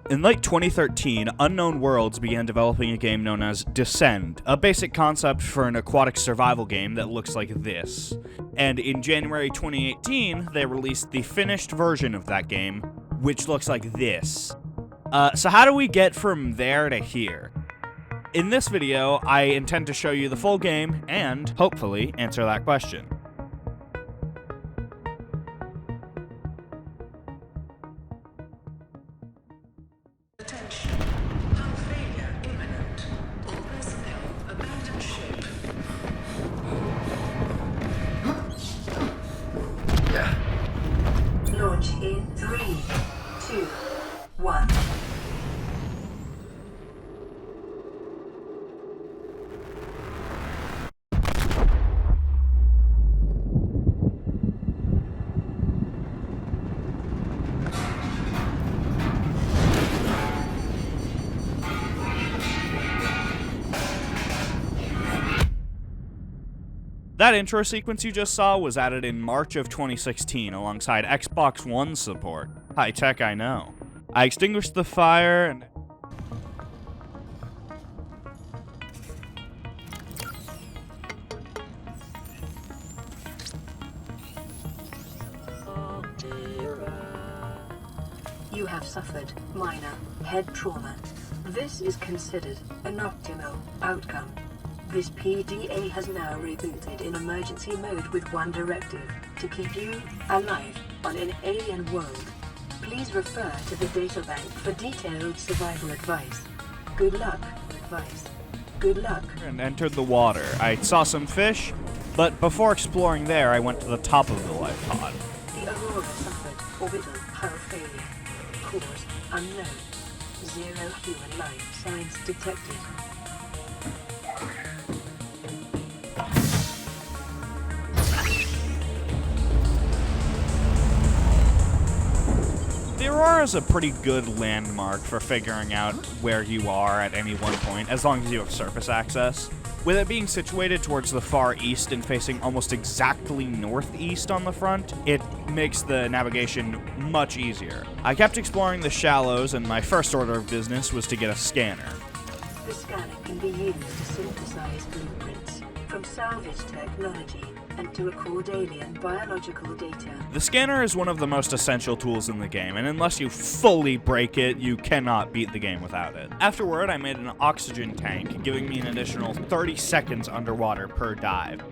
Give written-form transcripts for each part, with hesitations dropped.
In late 2013, Unknown Worlds began developing a game known as Descend, a basic concept for an aquatic survival game that looks like this. And in January 2018, they released the finished version of that game, which looks like this. So how do we get from there to here? In this video, I intend to show you the full game and, hopefully, answer that question. Launch in 3, 2, 1. That intro sequence you just saw was added in March of 2016 alongside Xbox One support. High tech, I know. I extinguished the fire and... You have suffered minor head trauma. This is considered an optimal outcome. This PDA has now rebooted in emergency mode with one directive: to keep you alive on an alien world. Please refer to the databank for detailed survival advice. Good luck, advice. Good luck. And entered the water. I saw some fish, but before exploring there, I went to the top of the life pod. The Aurora suffered orbital hull failure. Cause unknown. 0 human life signs detected. The Aurora is a pretty good landmark for figuring out where you are at any one point, as long as you have surface access. With it being situated towards the far east and facing almost exactly northeast on the front, it makes the navigation much easier. I kept exploring the shallows, and my first order of business was to get a scanner. The scanner can be used to synthesize blueprints from salvage technology and to record alien biological data. The scanner is one of the most essential tools in the game, and unless you fully break it, you cannot beat the game without it. Afterward, I made an oxygen tank, giving me an additional 30 seconds underwater per dive.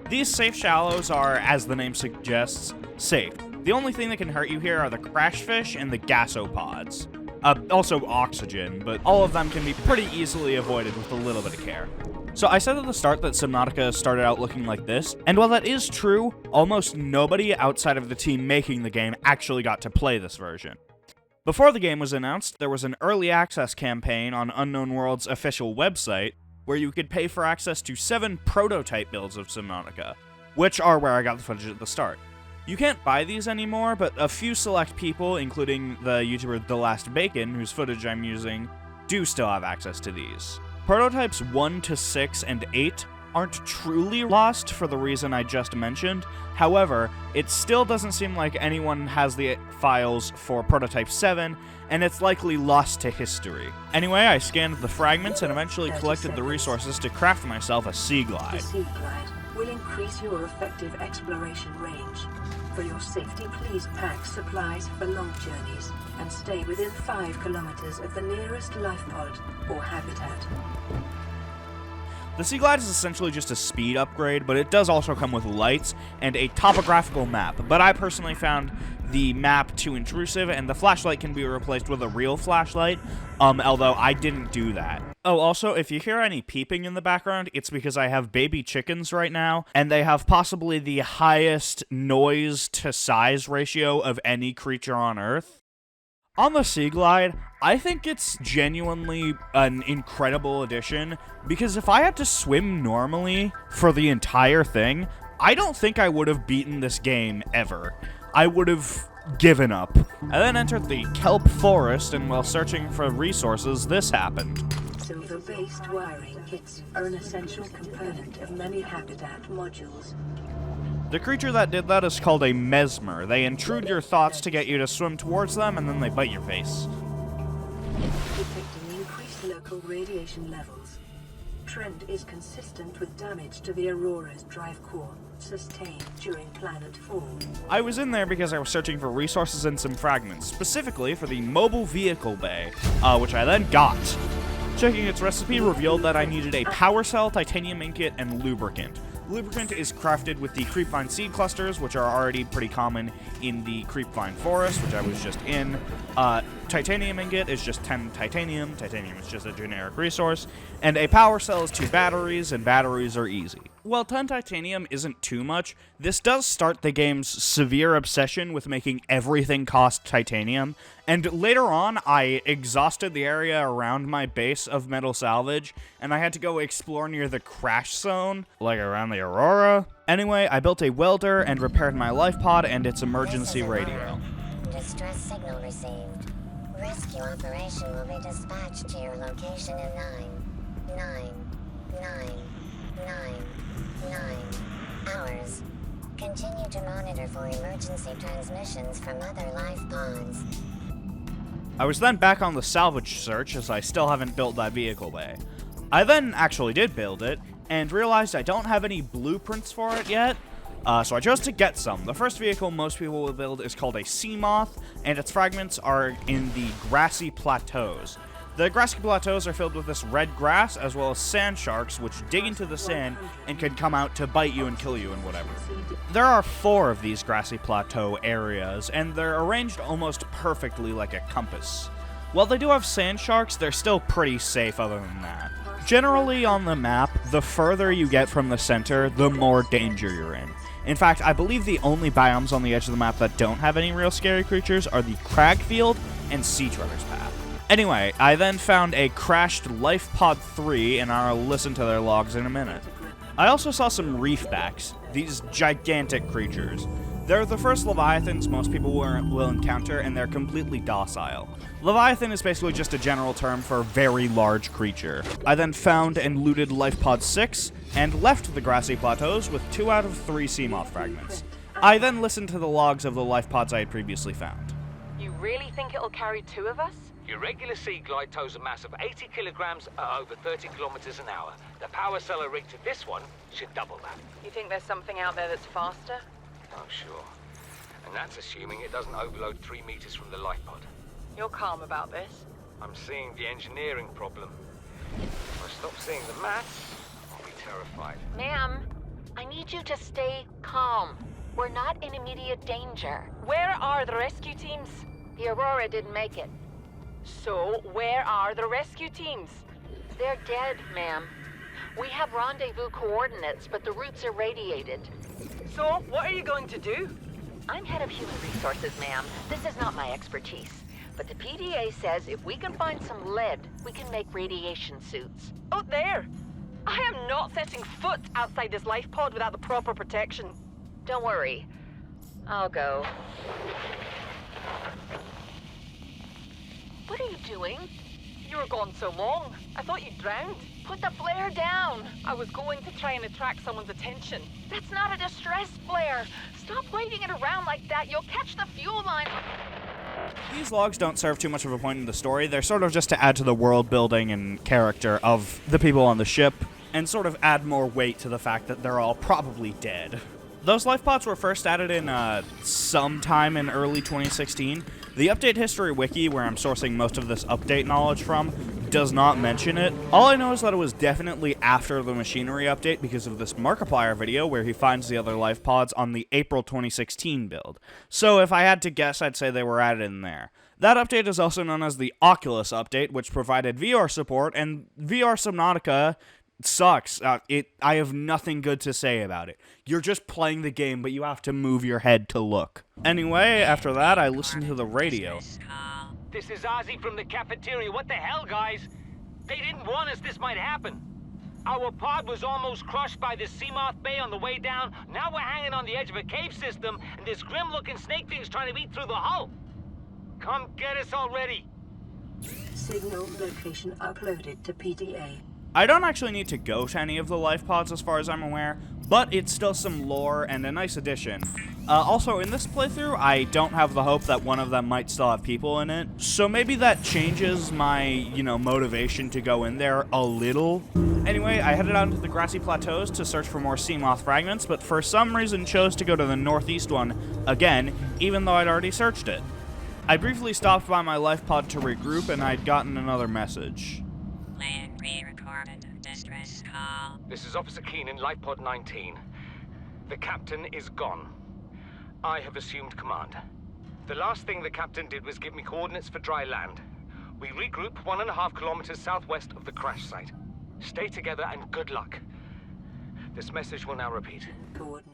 These safe shallows are, as the name suggests, safe. The only thing that can hurt you here are the crash fish and the gasopods. Also oxygen, but all of them can be pretty easily avoided with a little bit of care. So I said at the start that Subnautica started out looking like this, and while that is true, almost nobody outside of the team making the game actually got to play this version. Before the game was announced, there was an early access campaign on Unknown World's official website, where you could pay for access to 7 prototype builds of Subnautica, which are where I got the footage at the start. You can't buy these anymore, but a few select people, including the YouTuber The Last Bacon, whose footage I'm using, do still have access to these. Prototypes 1 to 6 and 8 aren't truly lost for the reason I just mentioned. However, it still doesn't seem like anyone has the files for Prototype 7, and it's likely lost to history. Anyway, I scanned the fragments and eventually collected the resources to craft myself a sea glide. The sea glide will increase your effective exploration range. For your safety, please pack supplies for long journeys and stay within 5 kilometers of the nearest life pod or habitat. The Sea Glide is essentially just a speed upgrade, but it does also come with lights and a topographical map. But I personally found the map too intrusive, and the flashlight can be replaced with a real flashlight, although I didn't do that. Oh, also, if you hear any peeping in the background, it's because I have baby chickens right now, and they have possibly the highest noise to size ratio of any creature on Earth. On the Sea Glide, I think it's genuinely an incredible addition, because if I had to swim normally for the entire thing, I don't think I would have beaten this game ever. I would have given up. I then entered the kelp forest, and while searching for resources, this happened. Silver-based wiring kits are an essential component of many habitat modules. The creature that did that is called a mesmer. They intrude your thoughts to get you to swim towards them, and then they bite your face. detecting increased local radiation levels. Trend is consistent with damage to the Aurora's drive core, sustained during planet fall. I was in there because I was searching for resources and some fragments, specifically for the mobile vehicle bay, which I then got. Checking its recipe revealed that I needed a power cell, titanium ingot, and lubricant. Lubricant is crafted with the creepvine seed clusters, which are already pretty common in the creepvine forest, which I was just in. Titanium ingot is just 10 titanium. Titanium is just a generic resource. And a power cell is 2 batteries, and batteries are easy. While 10 titanium isn't too much, this does start the game's severe obsession with making everything cost titanium, and later on I exhausted the area around my base of metal salvage, and I had to go explore near the crash zone, like around the Aurora. Anyway, I built a welder and repaired my life pod and its emergency radio. Distress signal received. Rescue operation will be dispatched to your location in 9 hours. Continue to monitor for emergency transmissions from other life pods. I was then back on the salvage search, as I still haven't built that vehicle bay. I then actually did build it, and realized I don't have any blueprints for it yet, so I chose to get some. The first vehicle most people will build is called a sea moth, and its fragments are in the grassy plateaus. The grassy plateaus are filled with this red grass, as well as sand sharks, which dig into the sand and can come out to bite you and kill you and whatever. There are 4 of these grassy plateau areas, and they're arranged almost perfectly like a compass. While they do have sand sharks, they're still pretty safe other than that. Generally on the map, the further you get from the center, the more danger you're in. In fact, I believe the only biomes on the edge of the map that don't have any real scary creatures are the Cragfield and Sea Treader's Path. Anyway, I then found a crashed Life Pod 3, and I'll listen to their logs in a minute. I also saw some reefbacks, these gigantic creatures. They're the first leviathans most people will encounter, and they're completely docile. Leviathan is basically just a general term for very large creature. I then found and looted Life Pod 6, and left the grassy plateaus with 2 out of 3 Seamoth fragments. I then listened to the logs of the life pods I had previously found. You really think it'll carry 2 of us? Your regular sea glide tows a mass of 80 kilograms at over 30 kilometers an hour. The power cell rigged to this one should double that. You think there's something out there that's faster? Oh, sure. And that's assuming it doesn't overload 3 meters from the life pod. You're calm about this? I'm seeing the engineering problem. If I stop seeing the maths, I'll be terrified. Ma'am, I need you to stay calm. We're not in immediate danger. Where are the rescue teams? The Aurora didn't make it. So, where are the rescue teams? They're dead, ma'am. We have rendezvous coordinates, but the routes are radiated. So, what are you going to do? I'm head of human resources, ma'am. This is not my expertise. But the PDA says if we can find some lead, we can make radiation suits. Out there! I am not setting foot outside this life pod without the proper protection. Don't worry. I'll go. What are you doing? You were gone so long. I thought you drowned. Put the flare down. I was going to try and attract someone's attention. That's not a distress flare. Stop waving it around like that. You'll catch the fuel line. These logs don't serve too much of a point in the story. They're sort of just to add to the world building and character of the people on the ship, and sort of add more weight to the fact that they're all probably dead. Those life pods were first added in sometime in early 2016. The update history wiki, where I'm sourcing most of this update knowledge from, does not mention it. All I know is that it was definitely after the machinery update because of this Markiplier video where he finds the other life pods on the April 2016 build. So if I had to guess, I'd say they were added in there. That update is also known as the Oculus update, which provided VR support, and VR Subnautica sucks. I have nothing good to say about it. You're just playing the game, but you have to move your head to look. Anyway, after that, I listened to the radio. This is Ozzy from the cafeteria. What the hell, guys? They didn't warn us this might happen. Our pod was almost crushed by this Seamoth Bay on the way down. Now we're hanging on the edge of a cave system, and this grim-looking snake thing's trying to eat through the hull. Come get us already. Signal location uploaded to PDA. I don't actually need to go to any of the life pods as far as I'm aware, but it's still some lore and a nice addition. Also, in this playthrough, I don't have the hope that one of them might still have people in it, so maybe that changes my, motivation to go in there a little. Anyway, I headed out into the grassy plateaus to search for more sea moth fragments, but for some reason chose to go to the northeast one again, even though I'd already searched it. I briefly stopped by my life pod to regroup, and I'd gotten another message. Land pre-recorded distress call. This is Officer Keen in Life Pod 19. The captain is gone. I have assumed command. The last thing the captain did was give me coordinates for dry land. We regroup 1.5 kilometers southwest of the crash site. Stay together and good luck. This message will now repeat.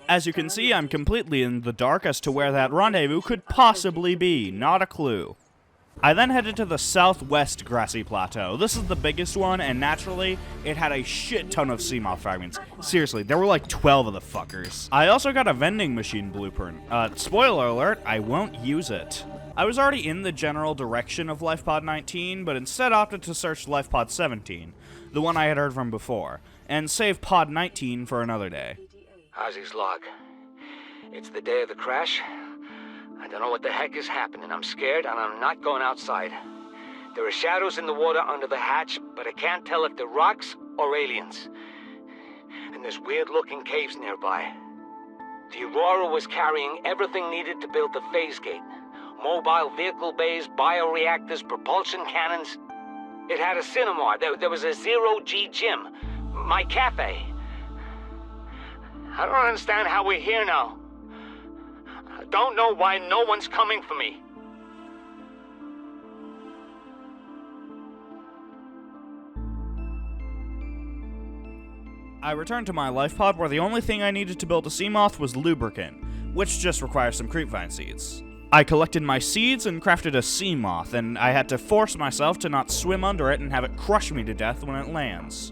As you can see, I'm completely in the dark as to where that rendezvous could possibly be. Not a clue. I then headed to the southwest grassy plateau. This is the biggest one, and naturally, it had a shit ton of sea moth fragments. Seriously, there were like 12 of the fuckers. I also got a vending machine blueprint. Spoiler alert, I won't use it. I was already in the general direction of LifePod 19, but instead opted to search LifePod 17, the one I had heard from before, and save Pod 19 for another day. Ozzy's log. It's the day of the crash. I don't know what the heck is happening. I'm scared, and I'm not going outside. There are shadows in the water under the hatch, but I can't tell if they're rocks or aliens. And there's weird-looking caves nearby. The Aurora was carrying everything needed to build the phase gate. Mobile vehicle bays, bioreactors, propulsion cannons. It had a cinema. There was a zero-G gym. My cafe. I don't understand how we're here now. I don't know why no one's coming for me. I returned to my life pod where the only thing I needed to build a sea moth was lubricant, which just requires some creepvine seeds. I collected my seeds and crafted a sea moth, and I had to force myself to not swim under it and have it crush me to death when it lands.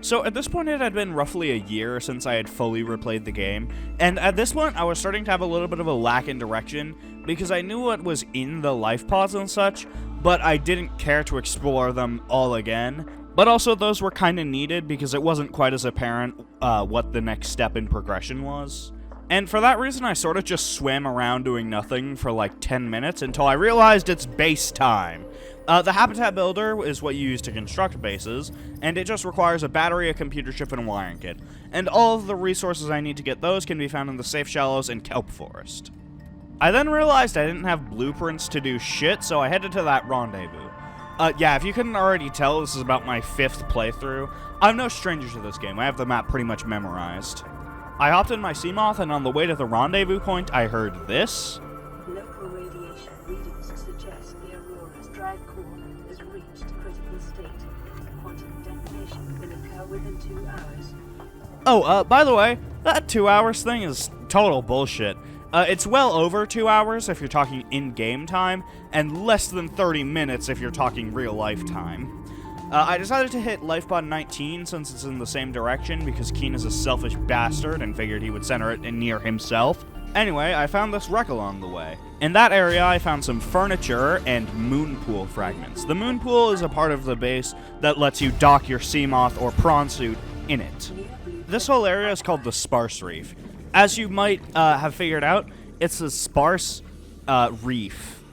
So at this point it had been roughly a year since I had fully replayed the game, and at this point I was starting to have a little bit of a lack in direction, because I knew what was in the life pods and such, but I didn't care to explore them all again. But also those were kinda needed because it wasn't quite as apparent what the next step in progression was. And for that reason I sort of just swam around doing nothing for like 10 minutes until I realized it's base time. The habitat builder is what you use to construct bases, and it just requires a battery, a computer chip, and a wiring kit. And all of the resources I need to get those can be found in the safe shallows and kelp forest. I then realized I didn't have blueprints to do shit, so I headed to that rendezvous. Yeah, if you couldn't already tell, this is about my 5th playthrough. I'm no stranger to this game, I have the map pretty much memorized. I hopped in my Seamoth, and on the way to the rendezvous point, I heard this. Local radiation readings suggest the Aurora's drive core has reached critical state. Quantum detonation will occur within 2 hours. Oh, by the way, that 2 hours thing is total bullshit. It's well over 2 hours if you're talking in-game time, and less than 30 minutes if you're talking real-life time. I decided to hit LifePod 19 since it's in the same direction because Keen is a selfish bastard and figured he would center it in near himself. Anyway, I found this wreck along the way. In that area, I found some furniture and moon pool fragments. The moon pool is a part of the base that lets you dock your Seamoth or prawn suit in it. This whole area is called the Sparse Reef. As you might have figured out, it's a sparse reef.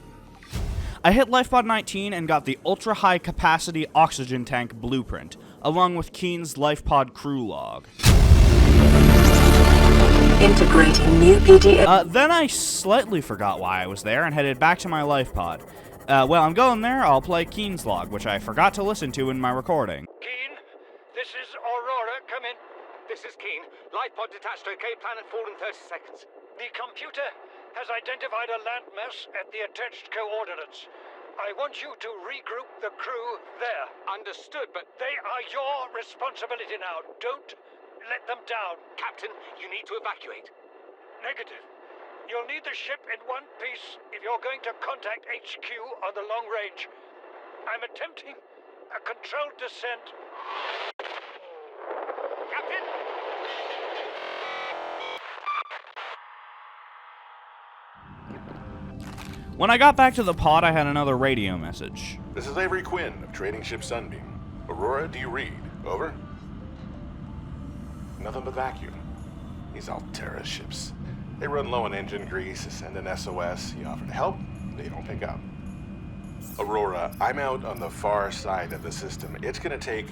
I hit LifePod 19 and got the ultra-high capacity oxygen tank blueprint, along with Keen's LifePod crew log. Integrating new PDA. Then I slightly forgot why I was there and headed back to my LifePod. Well, I'm going there, I'll play Keen's log, which I forgot to listen to in my recording. Keen, this is Aurora. Come in. This is Keen. LifePod detached to a Cape Planet 4 in 30 seconds. The computer has identified a landmass at the attached coordinates. I want you to regroup the crew there. Understood, but They are your responsibility now. Don't let them down. Captain, you need to evacuate. Negative. You'll need the ship in one piece if you're going to contact HQ on the long range. I'm attempting a controlled descent. Captain! When I got back to the pod, I had another radio message. This is Avery Quinn of Trading Ship Sunbeam. Aurora, do you read? Over? Nothing but vacuum. These Altera ships. They run low on engine grease, send an SOS, you offer to help, they don't pick up. Aurora, I'm out on the far side of the system. It's gonna take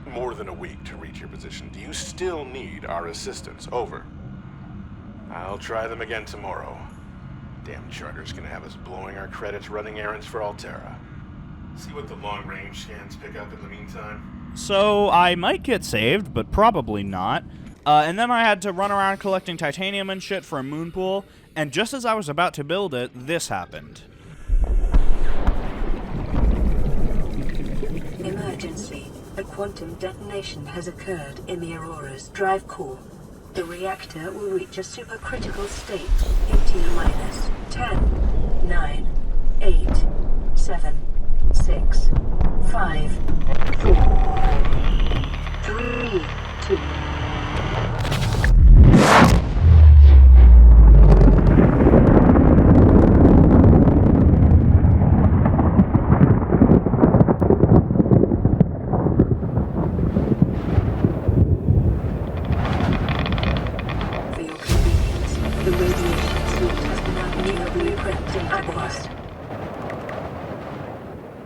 more than a week to reach your position. Do you still need our assistance? Over. I'll try them again tomorrow. Damn charter's gonna have us blowing our credits running errands for Altera. See what the long-range scans pick up in the meantime. So I might get saved, but probably not. And then I had to run around collecting titanium and shit for a moon pool, and just as I was about to build it, this happened. Emergency. A quantum detonation has occurred in the Aurora's drive core. The reactor will reach a supercritical state in T-minus 10, 9, 8, 7, 6, 5, 4, 3, 2.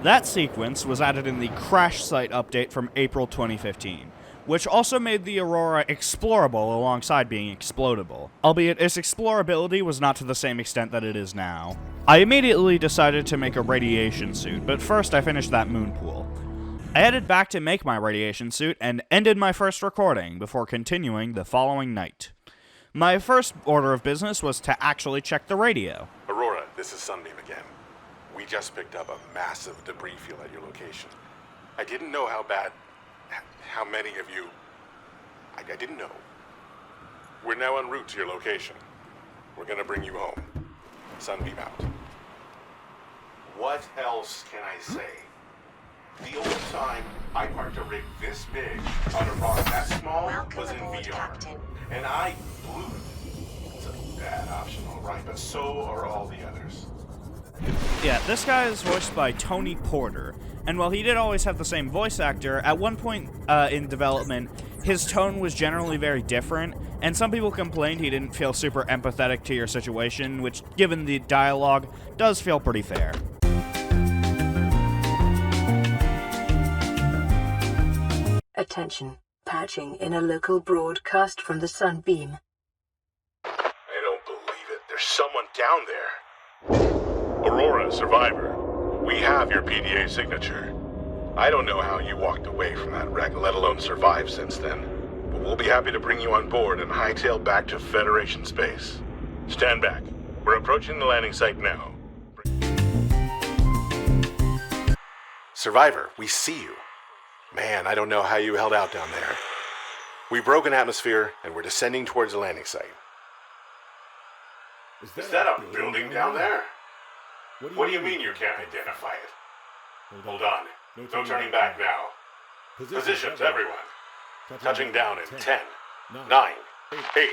That sequence was added in the crash site update from April 2015, which also made the Aurora explorable alongside being explodable, albeit its explorability was not to the same extent that it is now. I immediately decided to make a radiation suit, but first I finished that moon pool. I headed back to make my radiation suit and ended my first recording before continuing the following night. My first order of business was to actually check the radio. Aurora, this is Sunbeam again. We just picked up a massive debris field at your location. I didn't know how many of you... I didn't know. We're now en route to your location. We're gonna bring you home. Sunbeam out. What else can I say? The only time I parked a rig this big on a rock that small was in VR. Captain. And I blew it. It's a bad option, alright, but so are all the others. Yeah, this guy is voiced by Tony Porter, and while he did always have the same voice actor, at one point in development, his tone was generally very different, and some people complained he didn't feel super empathetic to your situation, which, given the dialogue, does feel pretty fair. Attention. Patching in a local broadcast from the Sunbeam. I don't believe it. There's someone down there. Aurora, Survivor, we have your PDA signature. I don't know how you walked away from that wreck, let alone survived since then. But we'll be happy to bring you on board and hightail back to Federation space. Stand back. We're approaching the landing site now. Survivor, we see you. Man, I don't know how you held out down there. We broke an atmosphere, and we're descending towards the landing site. Is that a building down there? What do you mean you can't identify it? Hold on. No turning back now. Positions, everyone. Touching down in 10, 9, 8.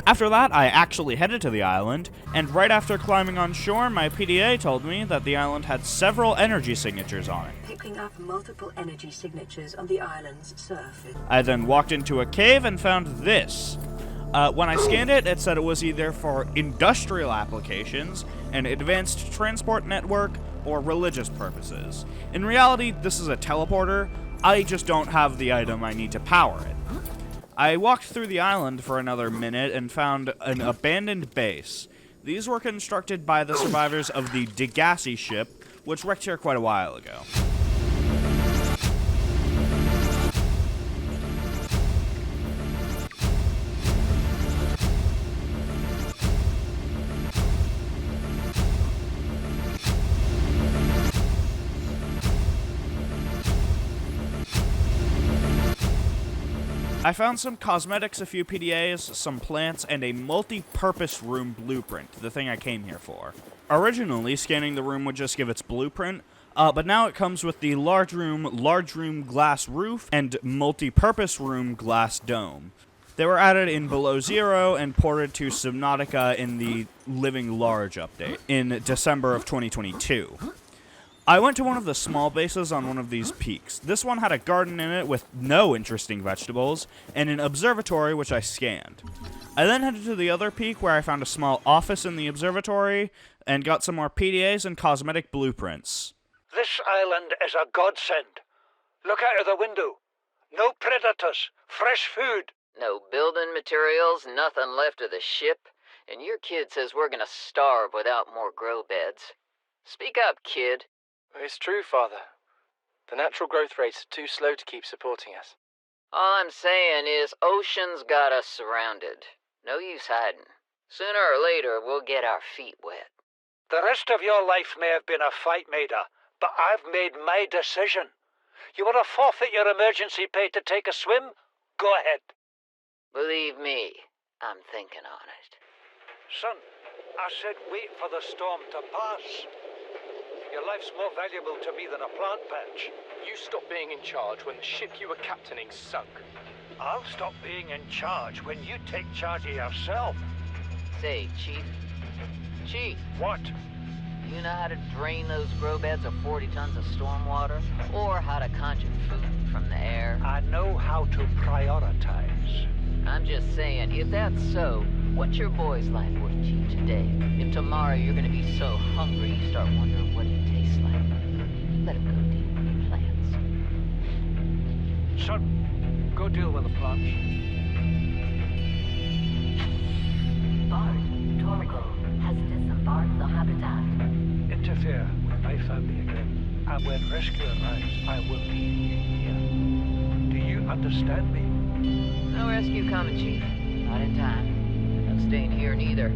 After that, I actually headed to the island, and right after climbing on shore, my PDA told me that the island had several energy signatures on it. Picking up multiple energy signatures on the island's surface. I then walked into a cave and found this. When I scanned it, it said it was either for industrial applications, an advanced transport network, or religious purposes. In reality, this is a teleporter. I just don't have the item I need to power it. I walked through the island for another minute and found an abandoned base. These were constructed by the survivors of the Degassi ship, which wrecked here quite a while ago. I found some cosmetics, a few PDAs, some plants, and a multi-purpose room blueprint, the thing I came here for. Originally, scanning the room would just give its blueprint, but now it comes with the large room glass roof, and multi-purpose room glass dome. They were added in Below Zero and ported to Subnautica in the Living Large update in December of 2022. I went to one of the small bases on one of these peaks. This one had a garden in it with no interesting vegetables, and an observatory which I scanned. I then headed to the other peak where I found a small office in the observatory, and got some more PDAs and cosmetic blueprints. This island is a godsend. Look out of the window. No predators, fresh food. No building materials, nothing left of the ship, and your kid says we're gonna starve without more grow beds. Speak up, kid. It's true, Father. The natural growth rates are too slow to keep supporting us. All I'm saying is ocean's got us surrounded. No use hiding. Sooner or later, we'll get our feet wet. The rest of your life may have been a fight, Maida, but I've made my decision. You want to forfeit your emergency pay to take a swim? Go ahead. Believe me, I'm thinking on it. Son, I said wait for the storm to pass. Your life's more valuable to me than a plant patch. You stopped being in charge when the ship you were captaining sunk. I'll stop being in charge when you take charge of yourself. Say, Chief. Chief. What? You know how to drain those grow beds of 40 tons of stormwater? Or how to conjure food from the air? I know how to prioritize. I'm just saying, if that's so, what's your boy's life worth to you today? If tomorrow you're gonna be so hungry you start wondering what it tastes like, let him go deal with the plants. Son, go deal with the plants. Bard, Torgo has disembarked the habitat. Interfere with my family again, and when rescue arrives, I will need you here. Do you understand me? No rescue coming, Chief. Not in time. No staying here neither.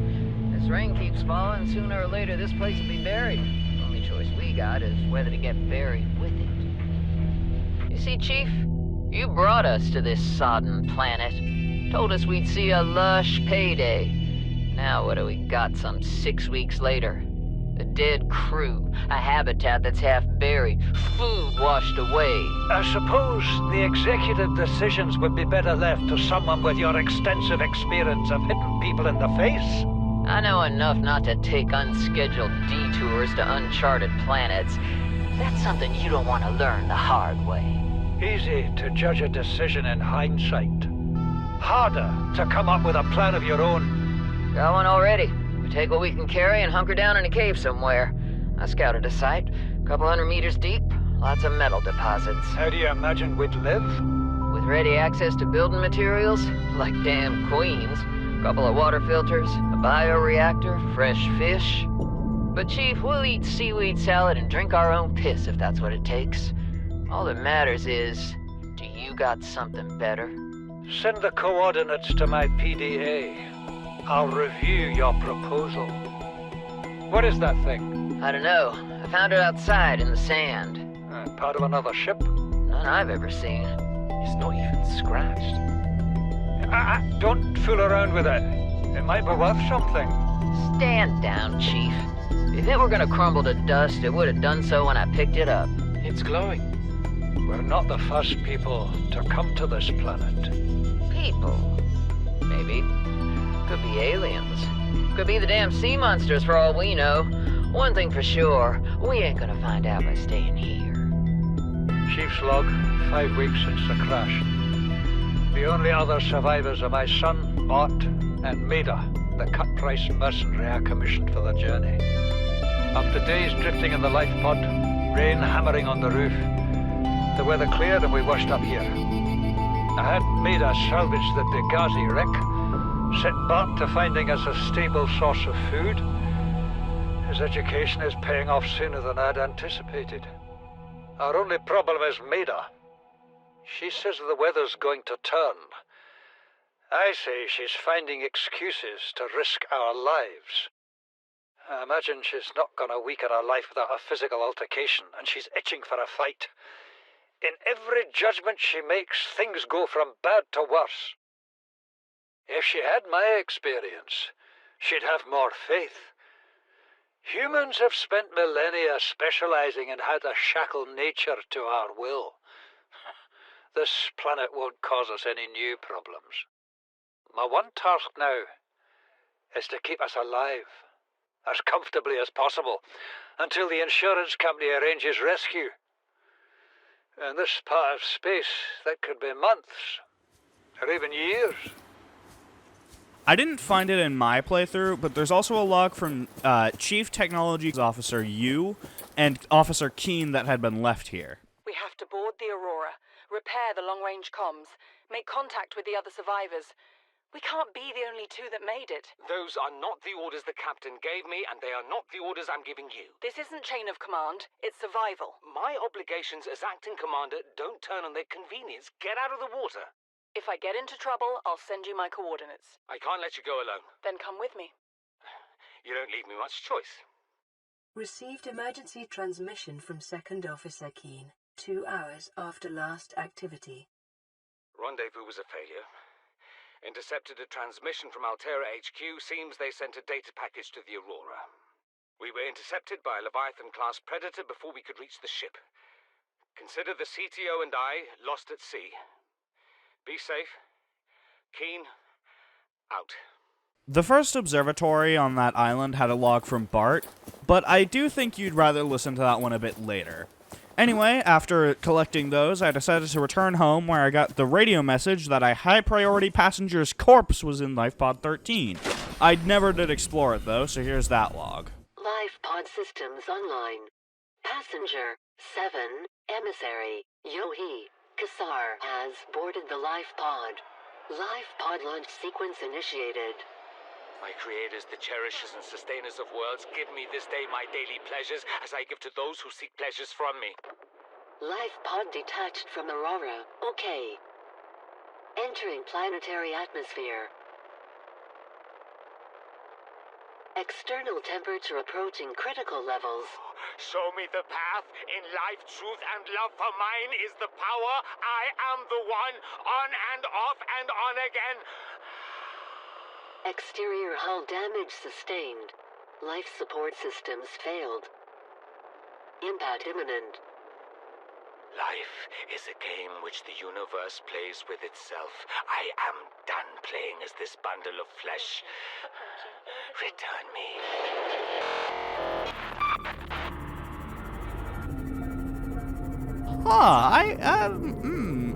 This rain keeps falling, sooner or later this place will be buried. The only choice we got is whether to get buried with it. You see, Chief, you brought us to this sodden planet. Told us we'd see a lush payday. Now what do we got some 6 weeks later? A dead crew, a habitat that's half buried, food washed away. I suppose the executive decisions would be better left to someone with your extensive experience of hitting people in the face. I know enough not to take unscheduled detours to uncharted planets. That's something you don't want to learn the hard way. Easy to judge a decision in hindsight. Harder to come up with a plan of your own. Got one already. We take what we can carry and hunker down in a cave somewhere. I scouted a site, a couple 100 meters deep, lots of metal deposits. How do you imagine we'd live? With ready access to building materials, like damn queens, a couple of water filters, a bioreactor, fresh fish. But Chief, we'll eat seaweed salad and drink our own piss if that's what it takes. All that matters is, do you got something better? Send the coordinates to my PDA. I'll review your proposal. What is that thing? I don't know. I found it outside in the sand. Part of another ship? None I've ever seen. It's not even scratched. Don't fool around with it. It might be worth something. Stand down, Chief. If it were gonna crumble to dust, it would have done so when I picked it up. It's glowing. We're not the first people to come to this planet. People? Maybe. Could be aliens. Could be the damn sea monsters for all we know. One thing for sure, we ain't gonna find out by staying here. Chief's log, 5 weeks since the crash. The only other survivors are my son, Mort, and Maida, the cut-price mercenary I commissioned for the journey. After days drifting in the life pod, rain hammering on the roof, the weather cleared and we washed up here. I had Maida salvage the Degazi wreck, set Bart to finding us a stable source of food. His education is paying off sooner than I'd anticipated. Our only problem is Maida. She says the weather's going to turn. I say she's finding excuses to risk our lives. I imagine she's not going to weaken her life without a physical altercation, and she's itching for a fight. In every judgment she makes, things go from bad to worse. If she had my experience, she'd have more faith. Humans have spent millennia specializing in how to shackle nature to our will. This planet won't cause us any new problems. My one task now is to keep us alive, as comfortably as possible, until the insurance company arranges rescue. In this part of space, that could be months, or even years. I didn't find it in my playthrough, but there's also a log from Chief Technology Officer Yu and Officer Keen that had been left here. We have to board the Aurora, repair the long-range comms, make contact with the other survivors. We can't be the only two that made it. Those are not the orders the captain gave me, and they are not the orders I'm giving you. This isn't chain of command, it's survival. My obligations as acting commander don't turn on their convenience. Get out of the water. If I get into trouble, I'll send you my coordinates. I can't let you go alone. Then come with me. You don't leave me much choice. Received emergency transmission from Second Officer Keen, 2 hours after last activity. Rendezvous was a failure. Intercepted a transmission from Altera HQ. Seems they sent a data package to the Aurora. We were intercepted by a Leviathan-class predator before we could reach the ship. Consider the CTO and I lost at sea. Be safe. Keen, out. The first observatory on that island had a log from Bart, but I do think you'd rather listen to that one a bit later. Anyway, after collecting those, I decided to return home where I got the radio message that a high-priority passenger's corpse was in LifePod 13. I never did explore it, though, so here's that log. LifePod systems online. Passenger 7, emissary, Yohi, Kassar has boarded the LifePod. LifePod launch sequence initiated. My creators, the cherishers and sustainers of worlds, give me this day my daily pleasures as I give to those who seek pleasures from me. LifePod detached from Aurora. Okay. Entering planetary atmosphere. External temperature approaching critical levels. Show me the path. In life, truth, and love for mine is the power. I am the one. On and off and on again. Exterior hull damage sustained. Life support systems failed. Impact imminent. Life is a game which the universe plays with itself. I am done playing as this bundle of flesh. Return me.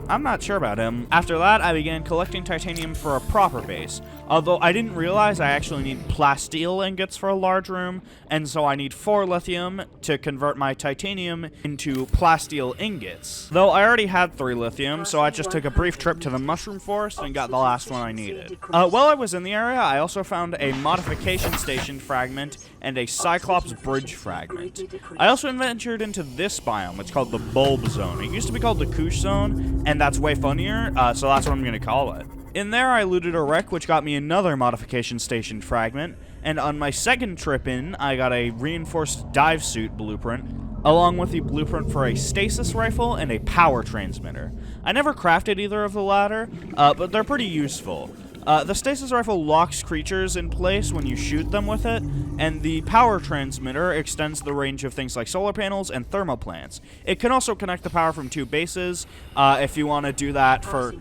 I'm not sure about him. After that, I began collecting titanium for a proper base, although I didn't realize I actually need plasteel ingots for a large room, and so I need 4 lithium to convert my titanium into plasteel ingots. Though I already had 3 lithium, so I just took a brief trip to the mushroom forest and got the last one I needed. While I was in the area, I also found a modification station fragment and a Cyclops bridge fragment. I also ventured into this biome. It's called the Bulb Zone. It used to be called the Koosh Zone, and that's way funnier, so that's what I'm going to call it. In there, I looted a wreck, which got me another modification station fragment, and on my second trip in, I got a reinforced dive suit blueprint, along with the blueprint for a stasis rifle and a power transmitter. I never crafted either of the latter, but they're pretty useful. The stasis rifle locks creatures in place when you shoot them with it, and the power transmitter extends the range of things like solar panels and thermoplants. It can also connect the power from 2 bases, if you want to do that for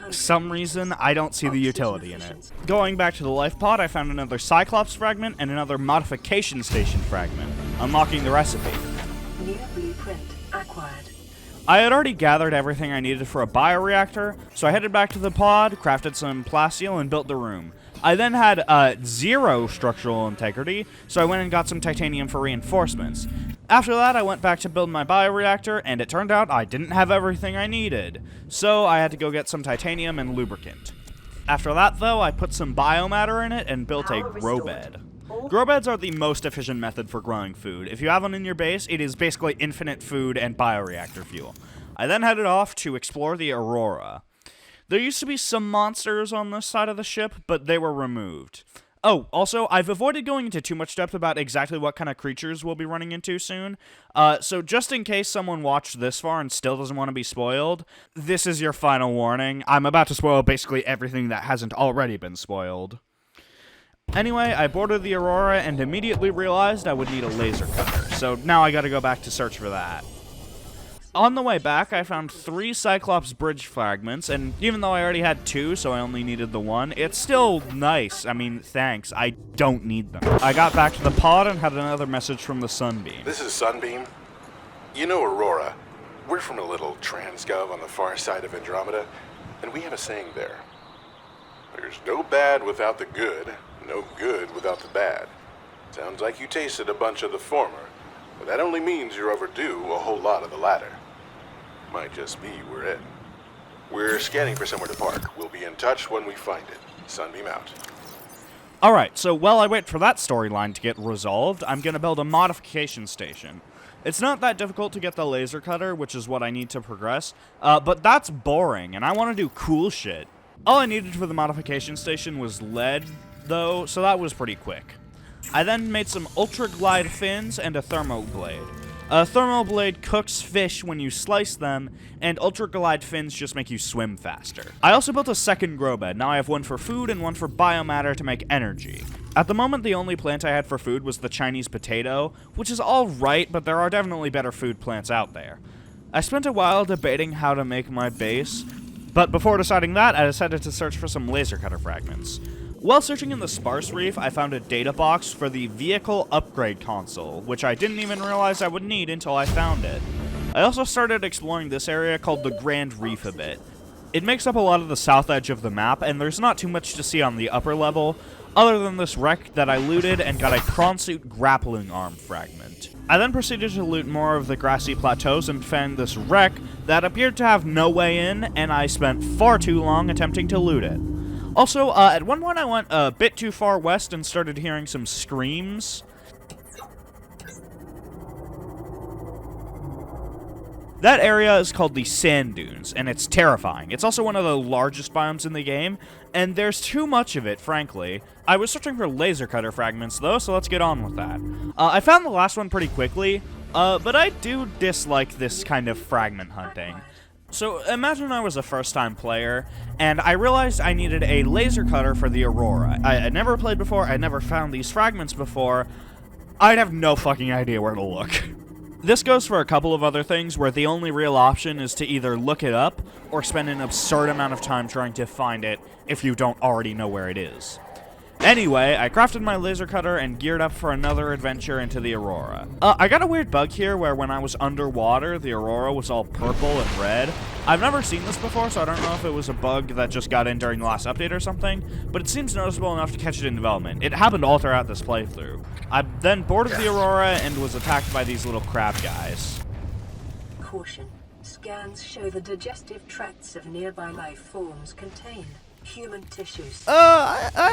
some reason. I don't see the utility in it. Going back to the life pod, I found another Cyclops fragment and another modification station fragment, unlocking the recipe. New blueprint acquired. I had already gathered everything I needed for a bioreactor, so I headed back to the pod, crafted some plasteel, and built the room. I then had 0 structural integrity, so I went and got some titanium for reinforcements. After that, I went back to build my bioreactor, and it turned out I didn't have everything I needed, so I had to go get some titanium and lubricant. After that, though, I put some biomatter in it and built a grow bed. Grow beds are the most efficient method for growing food. If you have one in your base, it is basically infinite food and bioreactor fuel. I then headed off to explore the Aurora. There used to be some monsters on this side of the ship, but they were removed. Oh, also, I've avoided going into too much depth about exactly what kind of creatures we'll be running into soon, so just in case someone watched this far and still doesn't want to be spoiled, this is your final warning. I'm about to spoil basically everything that hasn't already been spoiled. Anyway, I boarded the Aurora and immediately realized I would need a laser cutter, so now I gotta go back to search for that. On the way back, I found 3 Cyclops bridge fragments, and even though I already had 2, so I only needed the 1, it's still nice. I mean, thanks. I don't need them. I got back to the pod and had another message from the Sunbeam. This is Sunbeam. You know Aurora. We're from a little transgov on the far side of Andromeda, and we have a saying there. There's no bad without the good, no good without the bad. Sounds like you tasted a bunch of the former, but that only means you're overdue a whole lot of the latter. Might just be we're it. We're scanning for somewhere to park. We'll be in touch when we find it. Sunbeam out. Alright, so while I wait for that storyline to get resolved, I'm gonna build a modification station. It's not that difficult to get the laser cutter, which is what I need to progress, but that's boring, and I want to do cool shit. All I needed for the modification station was lead, though, so that was pretty quick. I then made some Ultra Glide fins and a Thermo Blade. A Thermo Blade cooks fish when you slice them, and Ultra Glide fins just make you swim faster. I also built a second grow bed. Now I have one for food and one for biomatter to make energy. At the moment, the only plant I had for food was the Chinese potato, which is alright, but there are definitely better food plants out there. I spent a while debating how to make my base, but before deciding that, I decided to search for some laser cutter fragments. While searching in the Sparse Reef, I found a data box for the Vehicle Upgrade Console, which I didn't even realize I would need until I found it. I also started exploring this area called the Grand Reef a bit. It makes up a lot of the south edge of the map, and there's not too much to see on the upper level, other than this wreck that I looted and got a prawn suit grappling arm fragment. I then proceeded to loot more of the grassy plateaus and found this wreck that appeared to have no way in, and I spent far too long attempting to loot it. Also, at one point I went a bit too far west and started hearing some screams. That area is called the Sand Dunes, and it's terrifying. It's also one of the largest biomes in the game, and there's too much of it, frankly. I was searching for laser cutter fragments, though, so let's get on with that. I found the last one pretty quickly, but I do dislike this kind of fragment hunting. So imagine I was a first-time player, and I realized I needed a laser cutter for the Aurora. I had never played before, I'd never found these fragments before. I'd have no fucking idea where to look. This goes for a couple of other things where the only real option is to either look it up or spend an absurd amount of time trying to find it if you don't already know where it is. Anyway, I crafted my laser cutter and geared up for another adventure into the Aurora. I got a weird bug here where when I was underwater, the Aurora was all purple and red. I've never seen this before, so I don't know if it was a bug that just got in during the last update or something, but it seems noticeable enough to catch it in development. It happened all throughout this playthrough. I then boarded the Aurora and was attacked by these little crab guys. Caution. Scans show the digestive tracts of nearby life forms contain human tissues. Alright.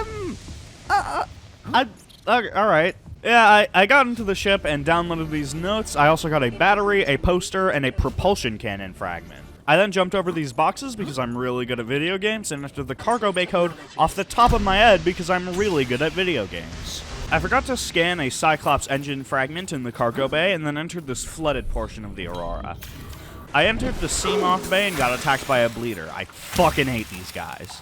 Yeah, I got into the ship and downloaded these notes. I also got a battery, a poster, and a propulsion cannon fragment. I then jumped over these boxes because I'm really good at video games and entered the cargo bay code off the top of my head because I'm really good at video games. I forgot to scan a Cyclops engine fragment in the cargo bay and then entered this flooded portion of the Aurora. I entered the Seamoth bay and got attacked by a bleeder. I fucking hate these guys.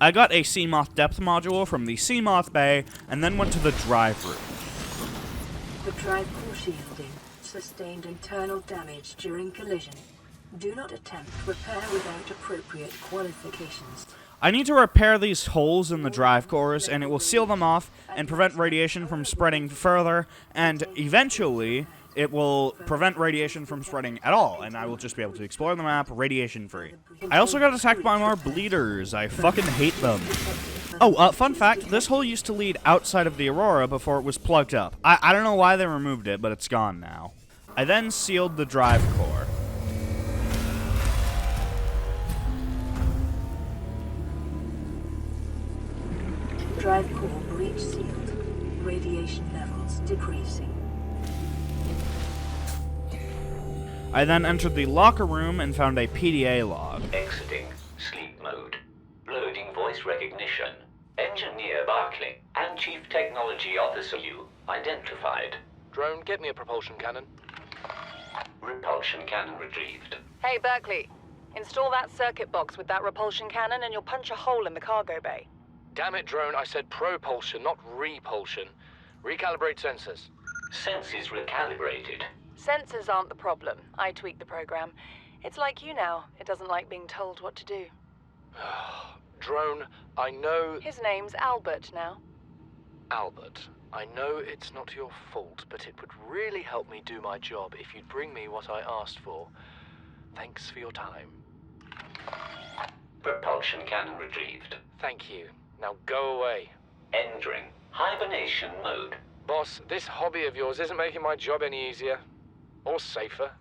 I got a Seamoth depth module from the Seamoth bay and then went to the drive room. The drive core shielding sustained internal damage during collision. Do not attempt repair without appropriate qualifications. I need to repair these holes in the drive cores, and it will seal them off and prevent radiation from spreading further, and eventually it will prevent radiation from spreading at all, and I will just be able to explore the map radiation-free. I also got attacked by more bleeders. I fucking hate them. Oh, fun fact, this hole used to lead outside of the Aurora before it was plugged up. I don't know why they removed it, but it's gone now. I then sealed the drive core. Drive core breach sealed. Radiation levels decreasing. I then entered the locker room and found a PDA log. Exiting sleep mode. Loading voice recognition. Engineer Barclay and Chief Technology Officer you identified. Drone, get me a propulsion cannon. Repulsion cannon retrieved. Hey, Berkeley. Install that circuit box with that repulsion cannon and you'll punch a hole in the cargo bay. Damn it, Drone, I said propulsion, not repulsion. Recalibrate sensors. Senses recalibrated. Sensors aren't the problem. I tweaked the program. It's like you now. It doesn't like being told what to do. Drone, I know... His name's Albert now. Albert, I know it's not your fault, but it would really help me do my job if you'd bring me what I asked for. Thanks for your time. Propulsion cannon retrieved. Thank you. Now go away. Entering hibernation mode. Boss, this hobby of yours isn't making my job any easier. Or safer.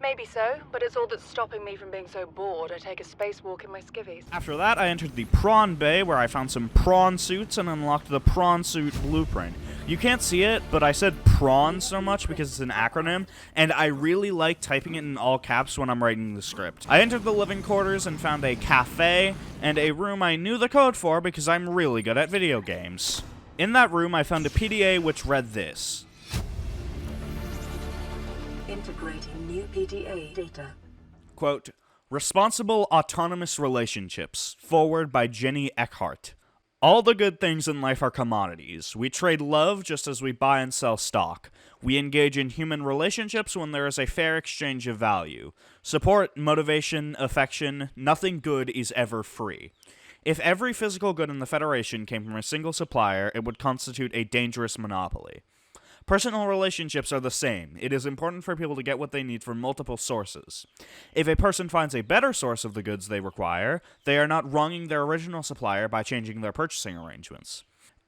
Maybe so, but it's all that's stopping me from being so bored I take a spacewalk in my skivvies. After that, I entered the prawn bay, where I found some prawn suits and unlocked the prawn suit blueprint. You can't see it, but I said prawn so much because it's an acronym, and I really like typing it in all caps when I'm writing the script. I entered the living quarters and found a cafe, and a room I knew the code for because I'm really good at video games. In that room, I found a PDA which read this. Integrating new PDA data. Quote, Responsible Autonomous Relationships, forward by Jenny Eckhart. All the good things in life are commodities. We trade love just as we buy and sell stock. We engage in human relationships when there is a fair exchange of value. Support, motivation, affection, nothing good is ever free. If every physical good in the Federation came from a single supplier, it would constitute a dangerous monopoly. Personal relationships are the same. It is important for people to get what they need from multiple sources. If a person finds a better source of the goods they require, they are not wronging their original supplier by changing their purchasing arrangements.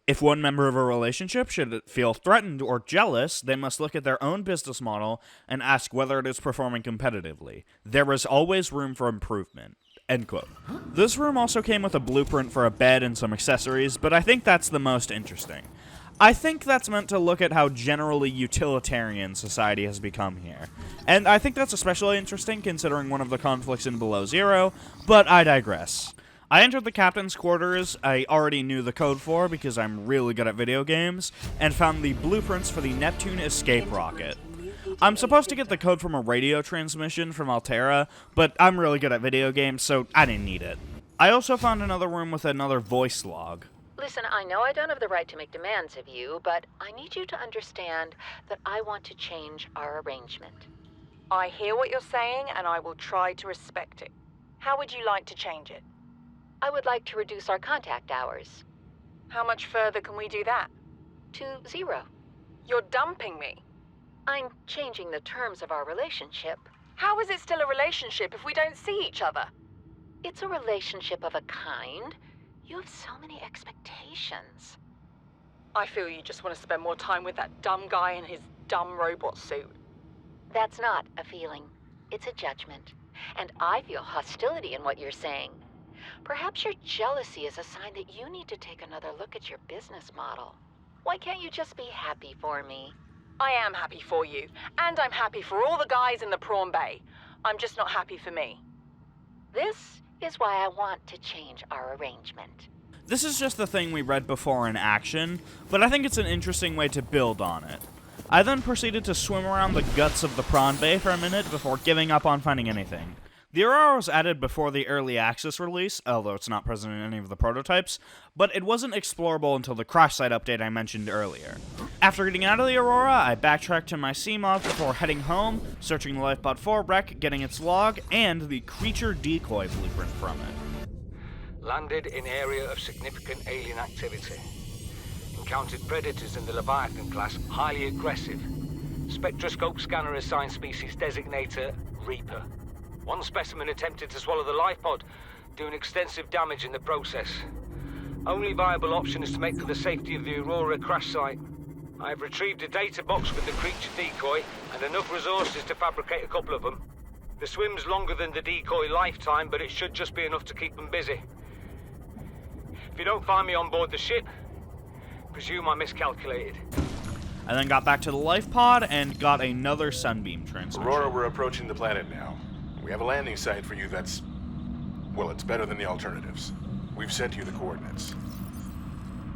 If one member of a relationship should feel threatened or jealous, they must look at their own business model and ask whether it is performing competitively. There is always room for improvement. End quote. This room also came with a blueprint for a bed and some accessories, but I think that's the most interesting. I think that's meant to look at how generally utilitarian society has become here. And I think that's especially interesting considering one of the conflicts in Below Zero, but I digress. I entered the captain's quarters I already knew the code for because I'm really good at video games, and found the blueprints for the Neptune escape rocket. I'm supposed to get the code from a radio transmission from Altera, but I'm really good at video games, so I didn't need it. I also found another room with another voice log. Listen, I know I don't have the right to make demands of you, but I need you to understand that I want to change our arrangement. I hear what you're saying, and I will try to respect it. How would you like to change it? I would like to reduce our contact hours. How much further can we do that? To 0. You're dumping me. I'm changing the terms of our relationship. How is it still a relationship if we don't see each other? It's a relationship of a kind. You have so many expectations. I feel you just want to spend more time with that dumb guy in his dumb robot suit. That's not a feeling. It's a judgment. And I feel hostility in what you're saying. Perhaps your jealousy is a sign that you need to take another look at your business model. Why can't you just be happy for me? I am happy for you, and I'm happy for all the guys in the prawn bay. I'm just not happy for me. This is why I want to change our arrangement. This is just the thing we read before in action, but I think it's an interesting way to build on it. I then proceeded to swim around the guts of the prawn bay for a minute before giving up on finding anything. The Aurora was added before the early access release, although it's not present in any of the prototypes, but it wasn't explorable until the crash site update I mentioned earlier. After getting out of the Aurora, I backtracked to my Seamoth before heading home, searching the Lifebot 4 wreck, getting its log, and the creature decoy blueprint from it. Landed in area of significant alien activity. Encountered predators in the Leviathan class, highly aggressive. Spectroscope scanner assigned species designator Reaper. One specimen attempted to swallow the life pod, doing extensive damage in the process. Only viable option is to make for the safety of the Aurora crash site. I have retrieved a data box with the creature decoy and enough resources to fabricate a couple of them. The swim's longer than the decoy lifetime, but it should just be enough to keep them busy. If you don't find me on board the ship, presume I miscalculated. I then got back to the life pod and got another sunbeam transmission. Aurora, we're approaching the planet now. We have a landing site for you that's... well, it's better than the alternatives. We've sent you the coordinates.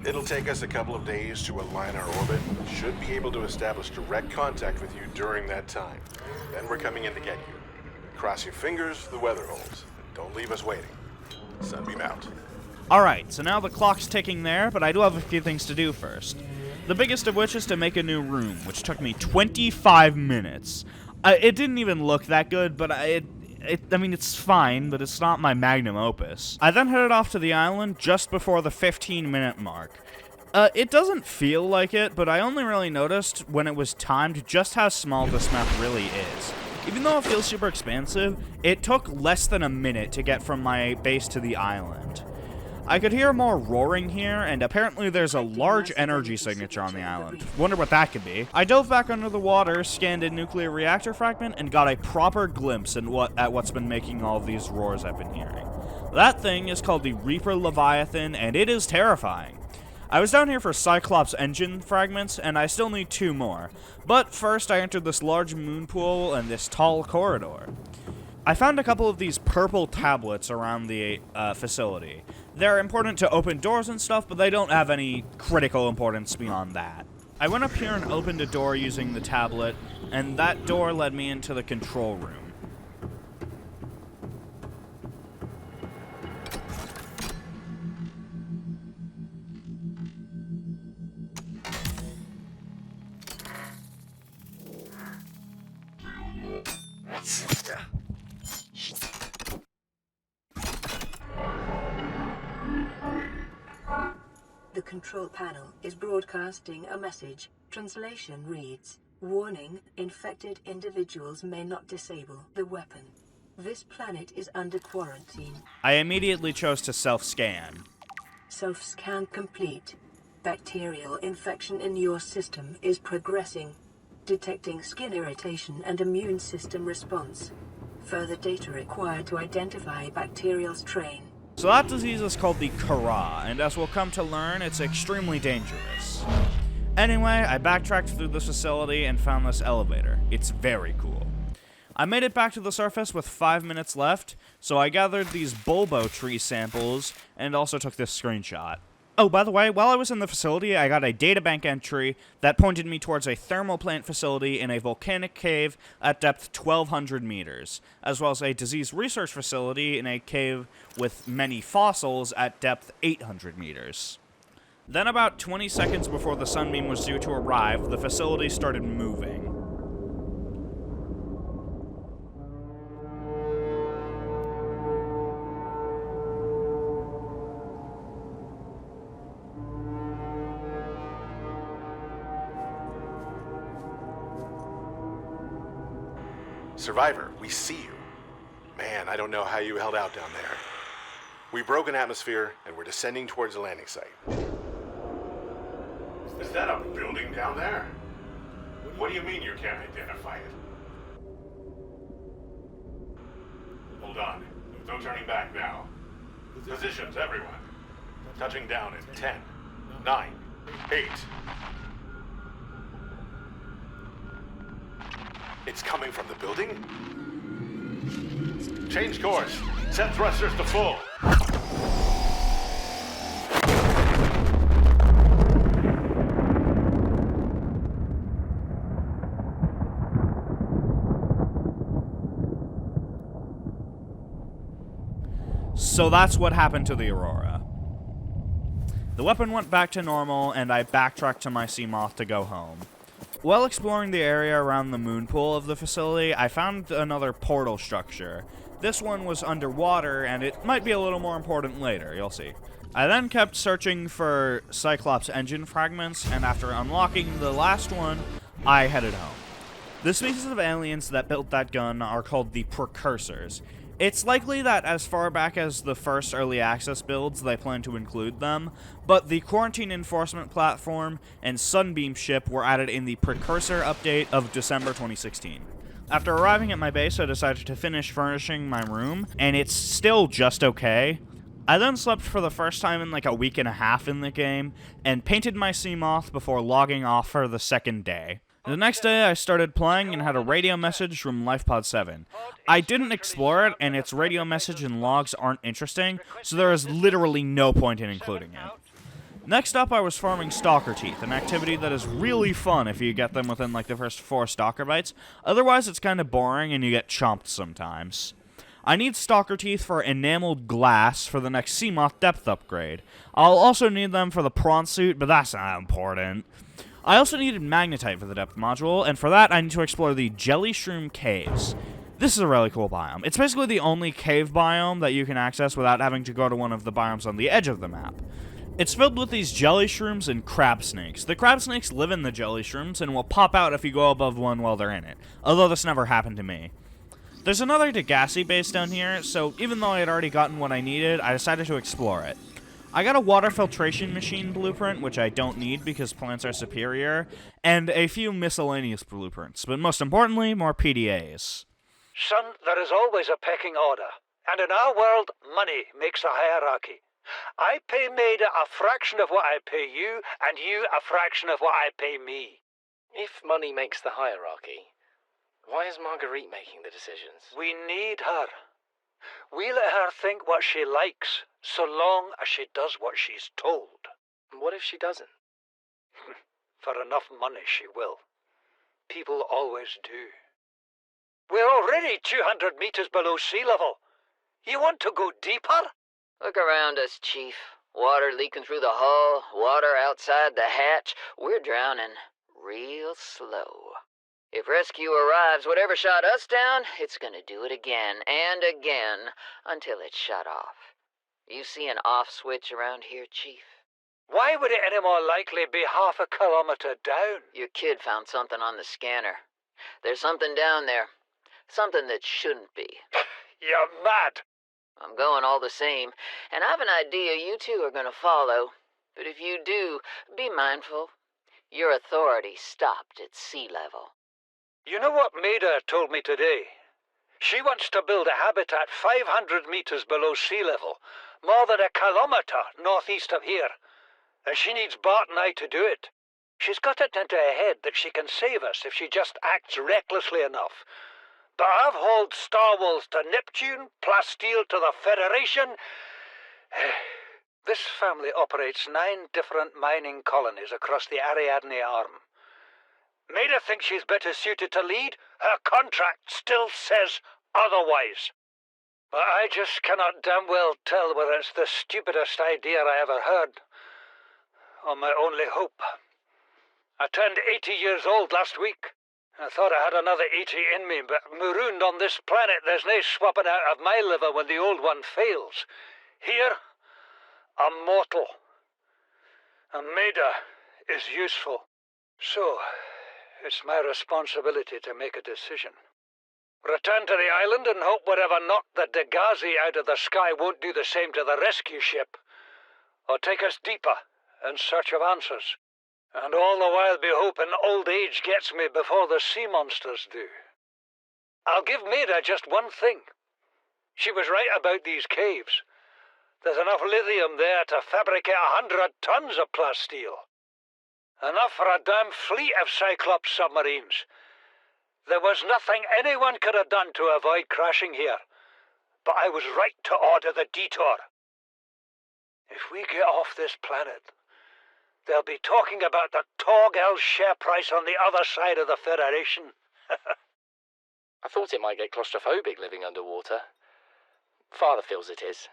It'll take us a couple of days to align our orbit. We should be able to establish direct contact with you during that time. Then we're coming in to get you. Cross your fingers, the weather holds. Don't leave us waiting. Sunbeam out. Alright, so now the clock's ticking there, but I do have a few things to do first. The biggest of which is to make a new room, which took me 25 minutes. It didn't even look that good, but I mean, it's fine, but it's not my magnum opus. I then headed off to the island just before the 15-minute mark. It doesn't feel like it, but I only really noticed when it was timed just how small this map really is. Even though it feels super expansive, it took less than a minute to get from my base to the island. I could hear more roaring here, and apparently there's a large energy signature on the island. Wonder what that could be. I dove back under the water, scanned a nuclear reactor fragment, and got a proper glimpse at what's been making all of these roars I've been hearing. That thing is called the Reaper Leviathan, and it is terrifying. I was down here for Cyclops engine fragments, and I still need 2 more. But first, I entered this large moon pool and this tall corridor. I found a couple of these purple tablets around the facility. They're important to open doors and stuff, but they don't have any critical importance beyond that. I went up here and opened a door using the tablet, and that door led me into the control room. The control panel is broadcasting a message. Translation reads, "Warning, infected individuals may not disable the weapon. This planet is under quarantine." I immediately chose to self-scan. Self-scan complete. Bacterial infection in your system is progressing. Detecting skin irritation and immune system response. Further data required to identify bacterial strain. So that disease is called the Kara, and as we'll come to learn, it's extremely dangerous. Anyway, I backtracked through this facility and found this elevator. It's very cool. I made it back to the surface with 5 minutes left, so I gathered these bulbo tree samples and also took this screenshot. Oh, by the way, while I was in the facility, I got a databank entry that pointed me towards a thermal plant facility in a volcanic cave at depth 1,200 meters, as well as a disease research facility in a cave with many fossils at depth 800 meters. Then about 20 seconds before the sunbeam was due to arrive, the facility started moving. Survivor, we see you. Man, I don't know how you held out down there. We broke an atmosphere, and we're descending towards the landing site. Is that a building down there? What do you mean you can't identify it? Hold on. No turning back now. Positions, everyone. Touching down in 10, 9, 8. It's coming from the building? Change course. Set thrusters to full. So that's what happened to the Aurora. The weapon went back to normal, and I backtracked to my Seamoth to go home. While exploring the area around the moon pool of the facility, I found another portal structure. This one was underwater, and it might be a little more important later, you'll see. I then kept searching for Cyclops engine fragments, and after unlocking the last one, I headed home. The species of aliens that built that gun are called the Precursors. It's likely that as far back as the first early access builds, they plan to include them, but the Quarantine Enforcement Platform and Sunbeam ship were added in the Precursor update of December 2016. After arriving at my base, I decided to finish furnishing my room, and it's still just okay. I then slept for the first time in like a week and a half in the game, and painted my Seamoth before logging off for the second day. The next day, I started playing and had a radio message from LifePod 7. I didn't explore it, and its radio message and logs aren't interesting, so there is literally no point in including it. Next up, I was farming Stalker Teeth, an activity that is really fun if you get them within like the first 4 Stalker bites. Otherwise, it's kind of boring and you get chomped sometimes. I need Stalker Teeth for enameled glass for the next Seamoth depth upgrade. I'll also need them for the prawn suit, but that's not important. I also needed magnetite for the depth module, and for that I need to explore the Jelly Shroom Caves. This is a really cool biome. It's basically the only cave biome that you can access without having to go to one of the biomes on the edge of the map. It's filled with these jelly shrooms and crab snakes. The crab snakes live in the jelly shrooms and will pop out if you go above one while they're in it, although this never happened to me. There's another Degassi base down here, so even though I had already gotten what I needed, I decided to explore it. I got a water filtration machine blueprint, which I don't need because plants are superior, and a few miscellaneous blueprints, but most importantly, more PDAs. Son, there is always a pecking order, and in our world, money makes a hierarchy. I pay Maida a fraction of what I pay you, and you a fraction of what I pay me. If money makes the hierarchy, why is Marguerite making the decisions? We need her. We let her think what she likes, so long as she does what she's told. What if she doesn't? For enough money she will. People always do. We're already 200 meters below sea level. You want to go deeper? Look around us, Chief. Water leaking through the hull, water outside the hatch. We're drowning real slow. If rescue arrives, whatever shot us down, it's gonna do it again and again until it's shut off. You see an off switch around here, Chief? Why would it any more likely be half a kilometer down? Your kid found something on the scanner. There's something down there. Something that shouldn't be. You're mad. I'm going all the same, and I've an idea you two are gonna follow. But if you do, be mindful. Your authority stopped at sea level. You know what Maida told me today? She wants to build a habitat 500 meters below sea level, more than a kilometer northeast of here. And she needs Bart and I to do it. She's got it into her head that she can save us if she just acts recklessly enough. But I've hauled Star Wars to Neptune, Plasteel to the Federation. This family operates 9 different mining colonies across the Ariadne Arm. Maida thinks she's better suited to lead. Her contract still says otherwise. But I just cannot damn well tell whether it's the stupidest idea I ever heard, or my only hope. I turned 80 years old last week. I thought I had another 80 in me, but marooned on this planet, there's no swapping out of my liver when the old one fails. Here, I'm mortal. And Maida is useful. So, it's my responsibility to make a decision. Return to the island and hope whatever knocked the Degassi out of the sky won't do the same to the rescue ship. Or take us deeper in search of answers. And all the while be hoping old age gets me before the sea monsters do. I'll give Maida just one thing. She was right about these caves. There's enough lithium there to fabricate 100 tons of plasteel. Enough for a damn fleet of Cyclops submarines. There was nothing anyone could have done to avoid crashing here. But I was right to order the detour. If we get off this planet, they'll be talking about the Torgal share price on the other side of the Federation. I thought it might get claustrophobic living underwater. Father feels it is.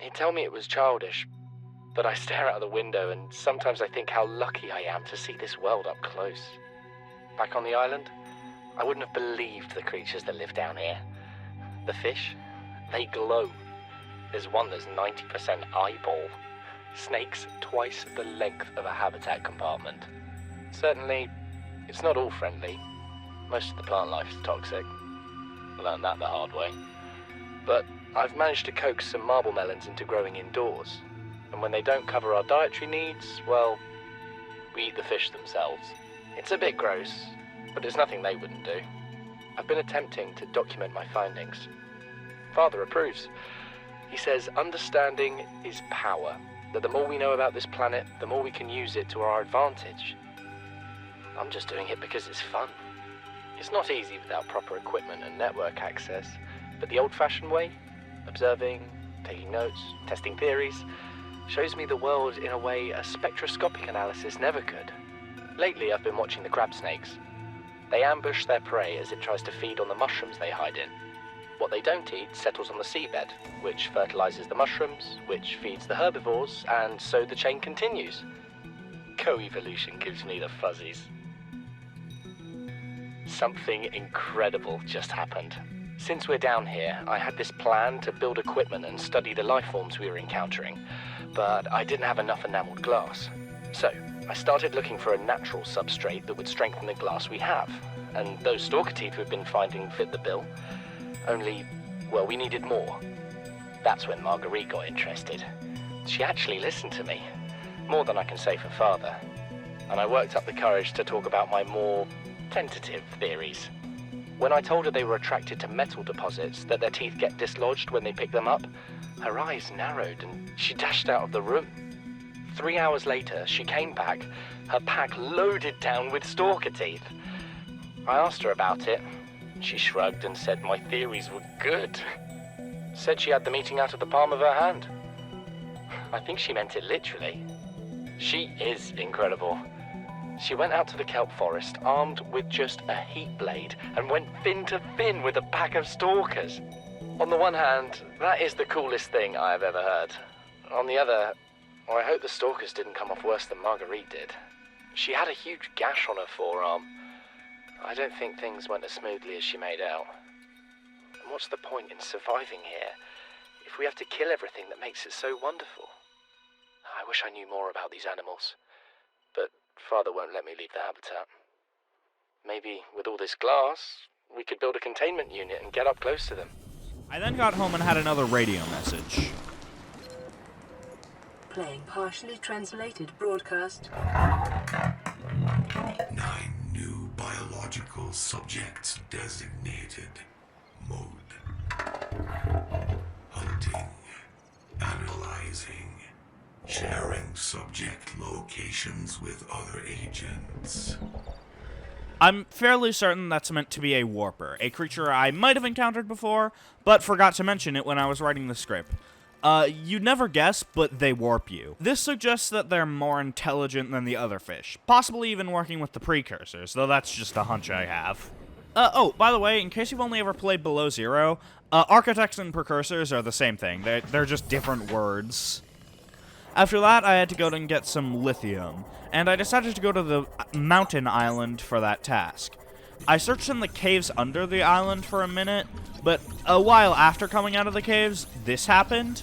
He'd tell me it was childish, but I stare out of the window and sometimes I think how lucky I am to see this world up close. Back on the island, I wouldn't have believed the creatures that live down here. The fish, they glow. There's one that's 90% eyeball. Snakes twice the length of a habitat compartment. Certainly, it's not all friendly. Most of the plant life is toxic. Learned that the hard way. But I've managed to coax some marble melons into growing indoors. And when they don't cover our dietary needs, well, we eat the fish themselves. It's a bit gross, but it's nothing they wouldn't do. I've been attempting to document my findings. Father approves. He says understanding is power. That the more we know about this planet, the more we can use it to our advantage. I'm just doing it because it's fun. It's not easy without proper equipment and network access, but the old-fashioned way, observing, taking notes, testing theories, shows me the world in a way a spectroscopic analysis never could. Lately, I've been watching the crab snakes. They ambush their prey as it tries to feed on the mushrooms they hide in. What they don't eat settles on the seabed, which fertilizes the mushrooms, which feeds the herbivores, and so the chain continues. Co-evolution gives me the fuzzies. Something incredible just happened. Since we're down here, I had this plan to build equipment and study the life forms we were encountering, but I didn't have enough enameled glass. So, I started looking for a natural substrate that would strengthen the glass we have, and those stalker teeth we've been finding fit the bill. Only, well, we needed more. That's when Marguerite got interested. She actually listened to me, more than I can say for Father, and I worked up the courage to talk about my more tentative theories. When I told her they were attracted to metal deposits, that their teeth get dislodged when they pick them up, her eyes narrowed and she dashed out of the room. 3 hours later, she came back, her pack loaded down with stalker teeth. I asked her about it. She shrugged and said my theories were good. Said she had the meeting out of the palm of her hand. I think she meant it literally. She is incredible. She went out to the kelp forest armed with just a heat blade and went fin to fin with a pack of stalkers. On the one hand, that is the coolest thing I have ever heard. On the other, well, I hope the stalkers didn't come off worse than Marguerite did. She had a huge gash on her forearm. I don't think things went as smoothly as she made out. And what's the point in surviving here if we have to kill everything that makes it so wonderful? I wish I knew more about these animals, but Father won't let me leave the habitat. Maybe with all this glass, we could build a containment unit and get up close to them. I then got home and had another radio message. Playing partially translated broadcast. 9 new biological subjects designated. Mode. Hunting. Analyzing. Sharing subject locations with other agents. I'm fairly certain that's meant to be a warper, a creature I might have encountered before, but forgot to mention it when I was writing the script. You'd never guess, but they warp you. This suggests that they're more intelligent than the other fish, possibly even working with the precursors, though that's just a hunch I have. Oh, by the way, in case you've only ever played Below Zero, architects and precursors are the same thing. They're just different words. After that, I had to go and get some lithium, and I decided to go to the mountain island for that task. I searched in the caves under the island for a minute, but a while after coming out of the caves, this happened.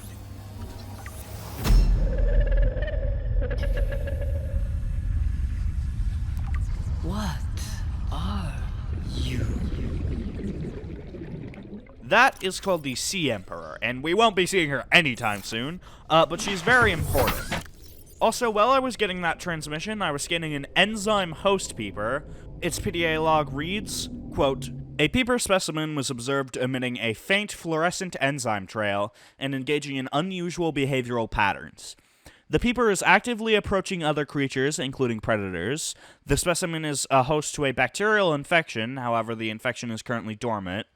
What are you? That is called the Sea Emperor, and we won't be seeing her anytime soon, but she's very important. Also, while I was getting that transmission, I was scanning an enzyme host peeper. Its PDA log reads, quote, "A peeper specimen was observed emitting a faint fluorescent enzyme trail and engaging in unusual behavioral patterns. The peeper is actively approaching other creatures, including predators. The specimen is a host to a bacterial infection, however the infection is currently dormant.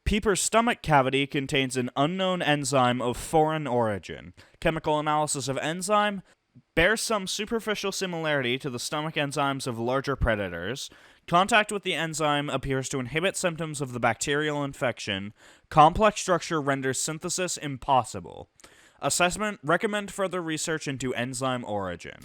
Peeper's stomach cavity contains an unknown enzyme of foreign origin. Chemical analysis of enzyme bears some superficial similarity to the stomach enzymes of larger predators. Contact with the enzyme appears to inhibit symptoms of the bacterial infection. Complex structure renders synthesis impossible. Assessment: recommend further research into enzyme origin."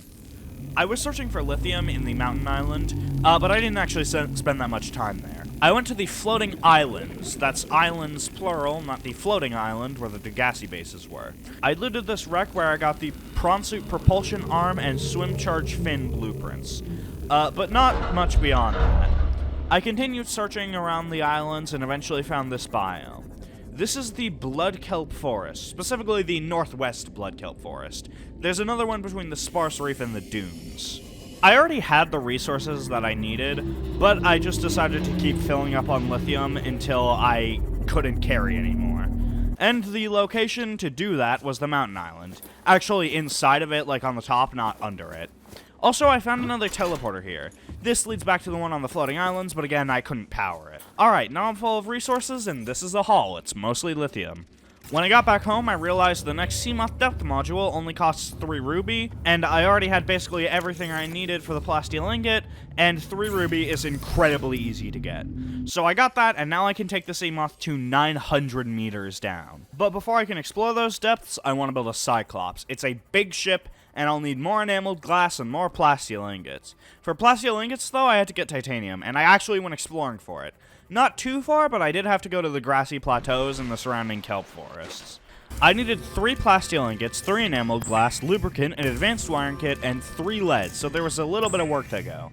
I was searching for lithium in the mountain island, but I didn't actually spend that much time there. I went to the floating islands. That's islands plural, not the floating island where the Degassi bases were. I looted this wreck where I got the prawn suit propulsion arm and swim charge fin blueprints, but not much beyond that. I continued searching around the islands and eventually found this biome. This is the Blood Kelp Forest, specifically the Northwest Blood Kelp Forest. There's another one between the Sparse Reef and the dunes. I already had the resources that I needed, but I just decided to keep filling up on lithium until I couldn't carry anymore. And the location to do that was the mountain island. Actually inside of it, like on the top, not under it. Also, I found another teleporter here. This leads back to the one on the floating islands, but again, I couldn't power it. Alright, now I'm full of resources, and this is a haul. It's mostly lithium. When I got back home, I realized the next Seamoth depth module only costs 3 ruby, and I already had basically everything I needed for the plasteel ingot, and 3 ruby is incredibly easy to get. So I got that, and now I can take the Seamoth to 900 meters down. But before I can explore those depths, I want to build a Cyclops. It's a big ship, and I'll need more enameled glass and more plasteel ingots. For plasteel ingots, though, I had to get titanium, and I actually went exploring for it. Not too far, but I did have to go to the grassy plateaus and the surrounding kelp forests. I needed 3 plasteel ingots, 3 enameled glass, lubricant, an advanced wiring kit, and 3 lead, so there was a little bit of work to go.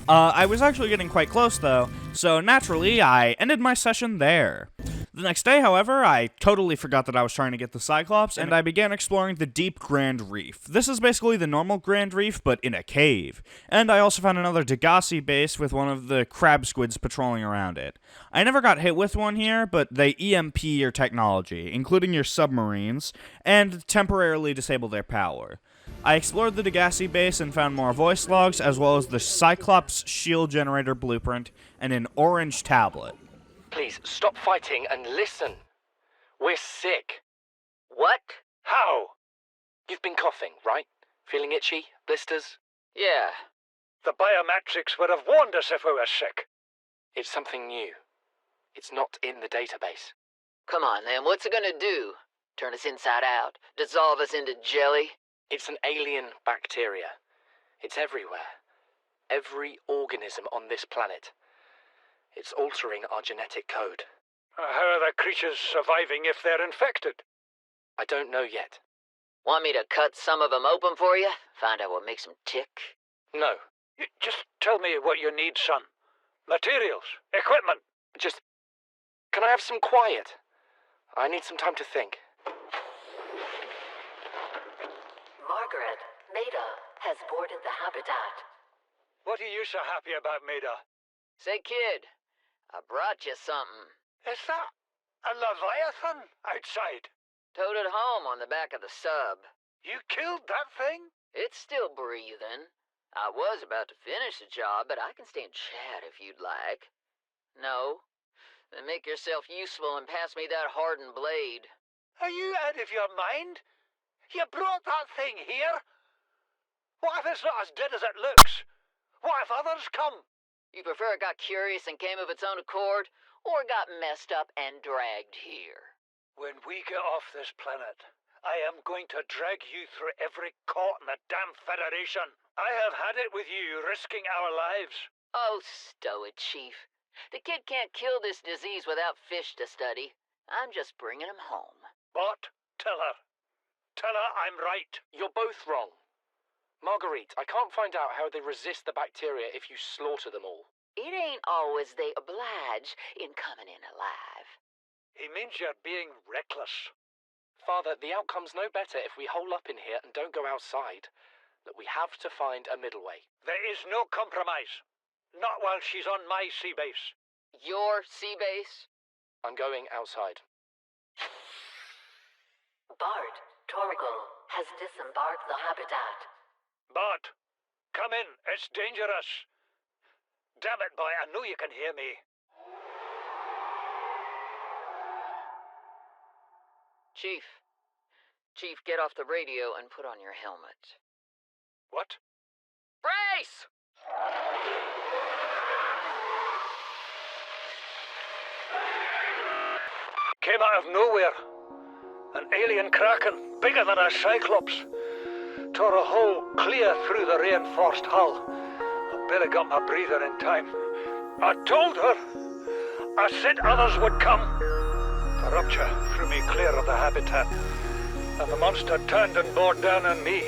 I was actually getting quite close, though, so naturally, I ended my session there. The next day, however, I totally forgot that I was trying to get the Cyclops, and I began exploring the deep Grand Reef. This is basically the normal Grand Reef, but in a cave. And I also found another Degasi base with one of the crab squids patrolling around it. I never got hit with one here, but they EMP your technology, including your submarines, and temporarily disable their power. I explored the Degasi base and found more voice logs, as well as the Cyclops shield generator blueprint and an orange tablet. Please, stop fighting and listen. We're sick. What? How? You've been coughing, right? Feeling itchy? Blisters? Yeah. The biometrics would have warned us if we were sick. It's something new. It's not in the database. Come on, then. What's it gonna do? Turn us inside out? Dissolve us into jelly? It's an alien bacteria. It's everywhere. Every organism on this planet. It's altering our genetic code. How are the creatures surviving if they're infected? I don't know yet. Want me to cut some of them open for you? Find out what makes them tick? No. Just tell me what you need, son. Materials, equipment. Can I have some quiet? I need some time to think. Margaret, Maida has boarded the habitat. What are you so happy about, Maida? Say, kid, I brought you something. Is that a Leviathan outside? Towed it home on the back of the sub. You killed that thing? It's still breathing. I was about to finish the job, but I can stay and chat if you'd like. No? Then make yourself useful and pass me that hardened blade. Are you out of your mind? You brought that thing here? What if it's not as dead as it looks? What if others come? You prefer it got curious and came of its own accord, or got messed up and dragged here? When we get off this planet, I am going to drag you through every court in the damn Federation. I have had it with you risking our lives. Oh, stow it, Chief. The kid can't kill this disease without fish to study. I'm just bringing him home. But tell her. Tell her I'm right. You're both wrong. Marguerite, I can't find out how they resist the bacteria if you slaughter them all. It ain't always they oblige in coming in alive. He means you're being reckless. Father, the outcome's no better if we hole up in here and don't go outside. That we have to find a middle way. There is no compromise. Not while she's on my sea base. Your sea base? I'm going outside. Bart, Torgal has disembarked the habitat. Bart, come in. It's dangerous. Damn it, boy, I know you can hear me. Chief, get off the radio and put on your helmet. What? Brace! Came out of nowhere. An alien kraken, bigger than a cyclops. Tore a hole clear through the reinforced hull. I barely got my breather in time. I told her. I said others would come. The rupture threw me clear of the habitat, and the monster turned and bore down on me.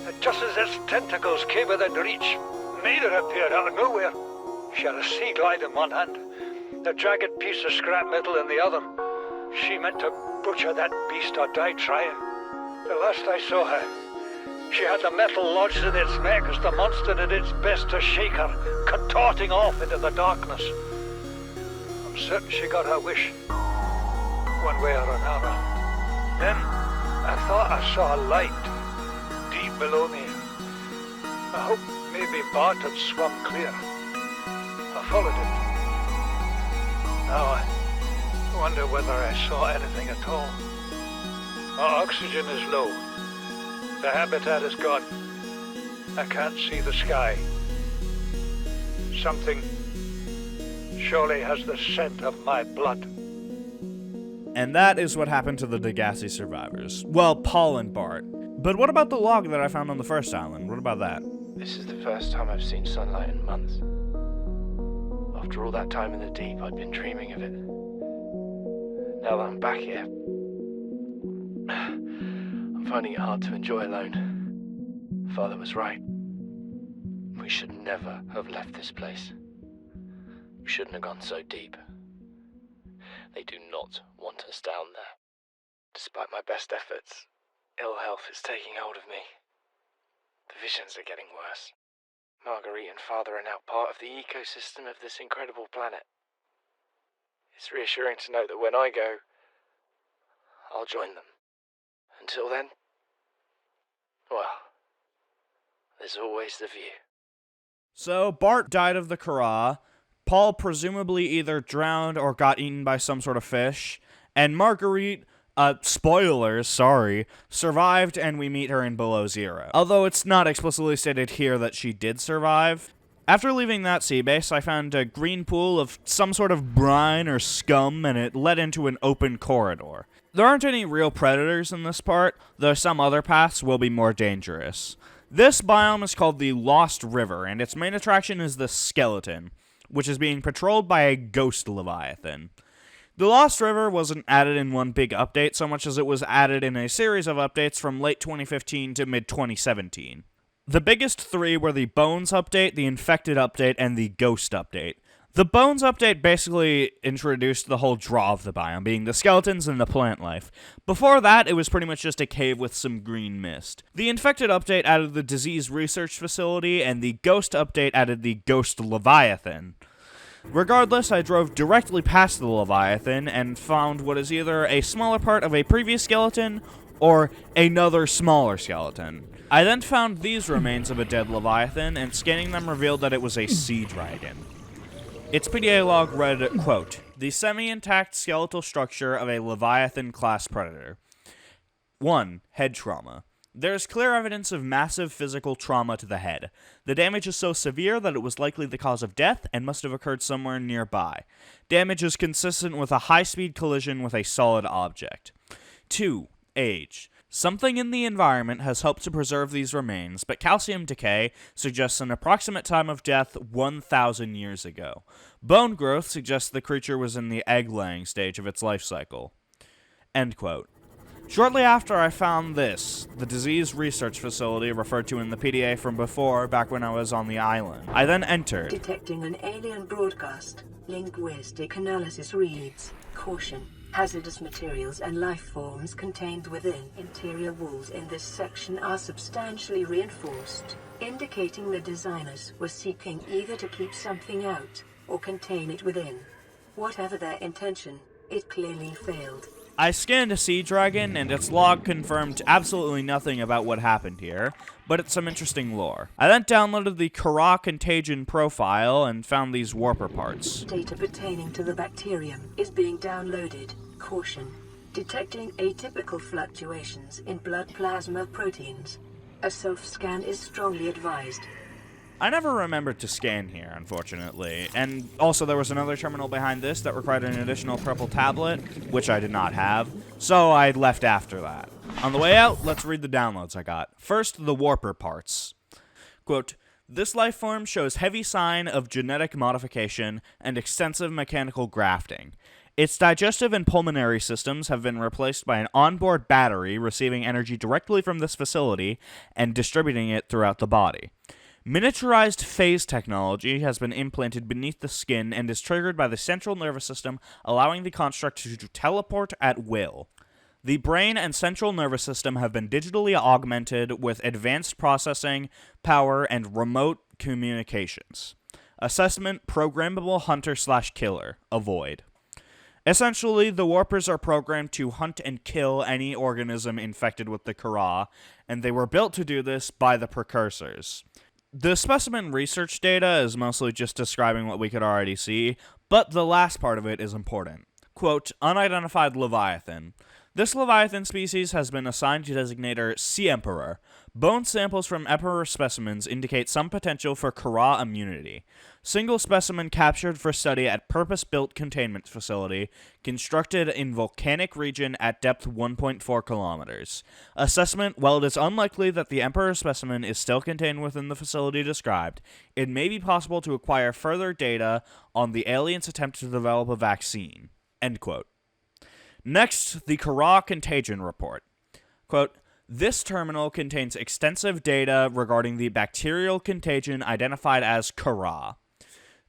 And just as its tentacles came within reach, Maida appeared out of nowhere. She had a sea glide in one hand, a jagged piece of scrap metal in the other. She meant to butcher that beast or die trying. The last I saw her, she had the metal lodged in its neck as the monster did its best to shake her, contorting off into the darkness. I'm certain she got her wish, one way or another. Then I thought I saw a light deep below me. I hoped maybe Bart had swum clear. I followed it. Now I wonder whether I saw anything at all. Our oxygen is low. The habitat is gone. I can't see the sky. Something surely has the scent of my blood. And that is what happened to the Degasi survivors. Well, Paul and Bart. But what about the log that I found on the first island? What about that? This is the first time I've seen sunlight in months. After all that time in the deep, I'd been dreaming of it. Now that I'm back here, I'm finding it hard to enjoy alone. Father was right. We should never have left this place. We shouldn't have gone so deep. They do not want us down there. Despite my best efforts, ill health is taking hold of me. The visions are getting worse. Marguerite and Father are now part of the ecosystem of this incredible planet. It's reassuring to know that when I go, I'll join them. Until then, well, there's always the view. So, Bart died of the Kara, Paul presumably either drowned or got eaten by some sort of fish, and Marguerite, spoilers, sorry, survived, and we meet her in Below Zero. Although it's not explicitly stated here that she did survive. After leaving that sea base, I found a green pool of some sort of brine or scum, and it led into an open corridor. There aren't any real predators in this part, though some other paths will be more dangerous. This biome is called the Lost River, and its main attraction is the Skeleton, which is being patrolled by a ghost leviathan. The Lost River wasn't added in one big update so much as it was added in a series of updates from late 2015 to mid-2017. The biggest three were the Bones update, the Infected update, and the Ghost update. The Bones update basically introduced the whole draw of the biome, being the skeletons and the plant life. Before that, it was pretty much just a cave with some green mist. The Infected update added the Disease Research Facility, and the Ghost update added the Ghost Leviathan. Regardless, I drove directly past the Leviathan and found what is either a smaller part of a previous skeleton or another smaller skeleton. I then found these remains of a dead Leviathan, and scanning them revealed that it was a sea dragon. Its PDA log read, quote, "The semi-intact skeletal structure of a Leviathan-class predator. 1. Head trauma. There is clear evidence of massive physical trauma to the head. The damage is so severe that it was likely the cause of death and must have occurred somewhere nearby. Damage is consistent with a high-speed collision with a solid object. 2. Age. Something in the environment has helped to preserve these remains, but calcium decay suggests an approximate time of death 1,000 years ago. Bone growth suggests the creature was in the egg-laying stage of its life cycle." End quote. Shortly after I found this, the Disease Research Facility referred to in the PDA from before, back when I was on the island. I then entered. Detecting an alien broadcast. Linguistic analysis reads, "Caution. Hazardous materials and life forms contained within interior walls in this section are substantially reinforced, indicating the designers were seeking either to keep something out or contain it within. Whatever their intention, it clearly failed." I scanned a sea dragon, and its log confirmed absolutely nothing about what happened here, but it's some interesting lore. I then downloaded the Kara Contagion profile and found these warper parts. Data pertaining to the bacterium is being downloaded. Caution. Detecting atypical fluctuations in blood plasma proteins. A self-scan is strongly advised. I never remembered to scan here, unfortunately, and also there was another terminal behind this that required an additional purple tablet, which I did not have, so I left after that. On the way out, let's read the downloads I got. First, the warper parts. Quote, "This life form shows heavy sign of genetic modification and extensive mechanical grafting. Its digestive and pulmonary systems have been replaced by an onboard battery receiving energy directly from this facility and distributing it throughout the body. Miniaturized phase technology has been implanted beneath the skin and is triggered by the central nervous system, allowing the construct to teleport at will. The brain and central nervous system have been digitally augmented with advanced processing, power, and remote communications. Assessment: programmable hunter/killer. Avoid. Essentially, the warpers are programmed to hunt and kill any organism infected with the Kara, and they were built to do this by the precursors. The specimen research data is mostly just describing what we could already see, but the last part of it is important. Quote, "Unidentified Leviathan. This Leviathan species has been assigned to designator Sea Emperor. Bone samples from Emperor specimens indicate some potential for Kara immunity. Single specimen captured for study at purpose-built containment facility, constructed in volcanic region at depth 1.4 kilometers. Assessment: while it is unlikely that the Emperor specimen is still contained within the facility described, it may be possible to acquire further data on the aliens' attempt to develop a vaccine. End quote. Next, the Kara Contagion Report. Quote, this terminal contains extensive data regarding the bacterial contagion identified as Kara.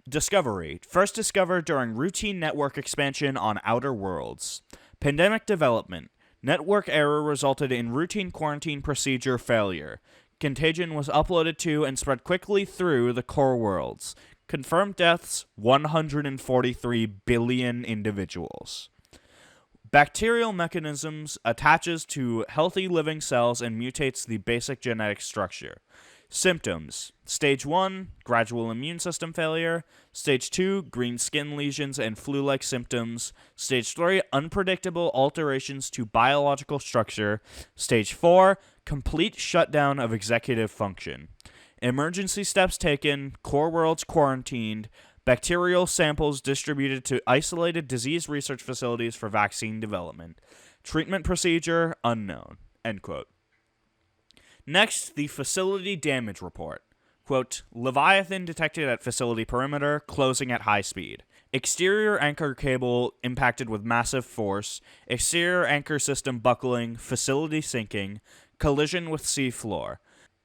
Discovery. First discovered during routine network expansion on outer worlds. Pandemic development. Network error resulted in routine quarantine procedure failure. Contagion was uploaded to and spread quickly through the core worlds. Confirmed deaths, 143 billion individuals. Bacterial mechanisms attaches to healthy living cells and mutates the basic genetic structure. Symptoms: Stage 1, gradual immune system failure. Stage 2, green skin lesions and flu-like symptoms. Stage 3, unpredictable alterations to biological structure. Stage 4, complete shutdown of executive function. Emergency steps taken, core worlds quarantined, bacterial samples distributed to isolated disease research facilities for vaccine development. Treatment procedure unknown. End quote. Next, the facility damage report. Quote, Leviathan detected at facility perimeter, closing at high speed. Exterior anchor cable impacted with massive force. Exterior anchor system buckling. Facility sinking. Collision with sea floor.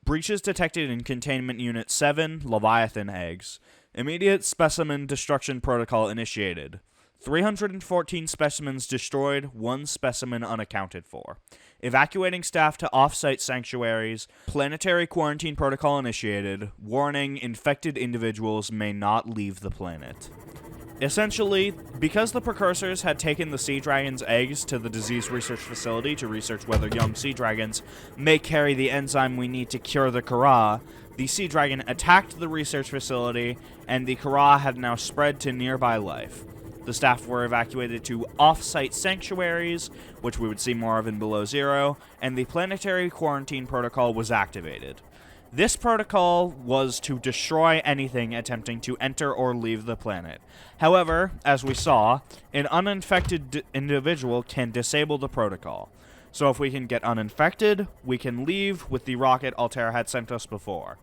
Breaches detected in Containment Unit 7, Leviathan eggs. Immediate specimen destruction protocol initiated. 314 specimens destroyed, 1 specimen unaccounted for. Evacuating staff to off-site sanctuaries. Planetary quarantine protocol initiated. Warning: infected individuals may not leave the planet. Essentially, because the precursors had taken the sea dragon's eggs to the disease research facility to research whether young sea dragons may carry the enzyme we need to cure the Kara, the sea dragon attacked the research facility, and the Kara had now spread to nearby life. The staff were evacuated to off-site sanctuaries, which we would see more of in Below Zero, and the planetary quarantine protocol was activated. This protocol was to destroy anything attempting to enter or leave the planet. However, as we saw, an uninfected individual can disable the protocol. So if we can get uninfected, we can leave with the rocket Altera had sent us before.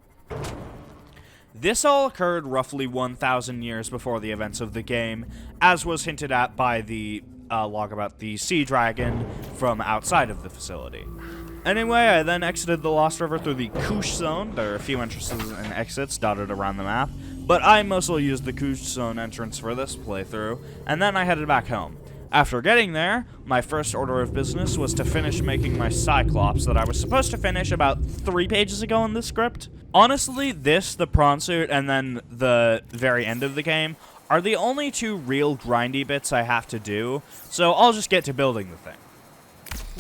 This all occurred roughly 1,000 years before the events of the game, as was hinted at by the log about the sea dragon from outside of the facility. Anyway, I then exited the Lost River through the Koosh Zone. There are a few entrances and exits dotted around the map, but I mostly used the Koosh Zone entrance for this playthrough, and then I headed back home. After getting there, my first order of business was to finish making my Cyclops that I was supposed to finish about 3 pages ago in the script. Honestly, this, the prawn suit, and then the very end of the game are the only 2 real grindy bits I have to do, so I'll just get to building the thing.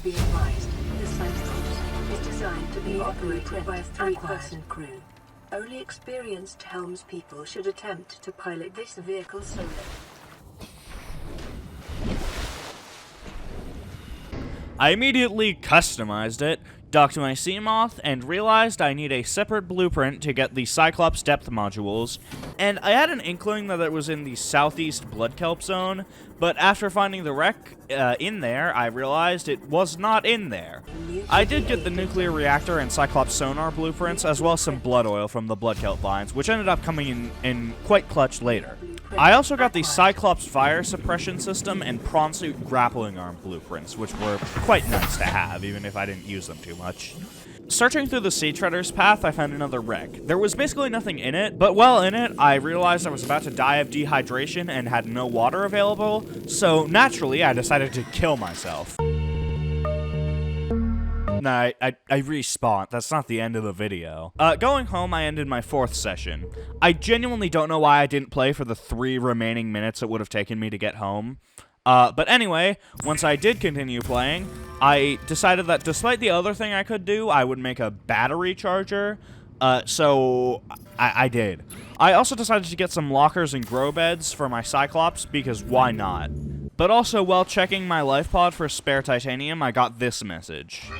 Be advised, the Cyclops is designed to be operated by a 3-person crew. Only experienced helmspeople should attempt to pilot this vehicle solo. I immediately customized it, docked my Seamoth, and realized I need a separate blueprint to get the Cyclops depth modules, and I had an inkling that it was in the southeast Bloodkelp zone, but after finding the wreck in there, I realized it was not in there. I did get the nuclear reactor and Cyclops sonar blueprints, as well as some blood oil from the Bloodkelp lines, which ended up coming in quite clutch later. I also got the Cyclops fire suppression system and prawn suit grappling arm blueprints, which were quite nice to have, even if I didn't use them too much. Searching through the Sea Treader's path, I found another wreck. There was basically nothing in it, but while in it, I realized I was about to die of dehydration and had no water available, so naturally I decided to kill myself. Nah, I respawned. That's not the end of the video. Going home, I ended my 4th session. I genuinely don't know why I didn't play for the 3 remaining minutes it would have taken me to get home. But anyway, once I did continue playing, I decided that despite the other thing I could do, I would make a battery charger. So I did. I also decided to get some lockers and grow beds for my Cyclops, because why not? But also, while checking my life pod for spare titanium, I got this message.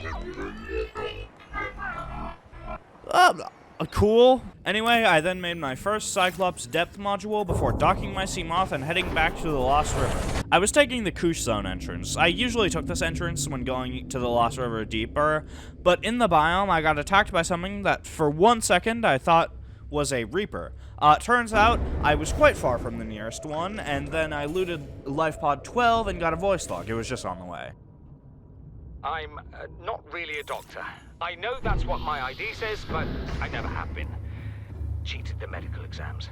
Cool. Anyway, I then made my first Cyclops depth module before docking my Seamoth and heading back to the Lost River. I was taking the Koosh Zone entrance. I usually took this entrance when going to the Lost River deeper, but in the biome I got attacked by something that for 1 second I thought was a Reaper. Turns out I was quite far from the nearest one, and then I looted Life Pod 12 and got a voice log. It was just on the way. I'm not really a doctor. I know that's what my ID says, but I never have been. Cheated the medical exams.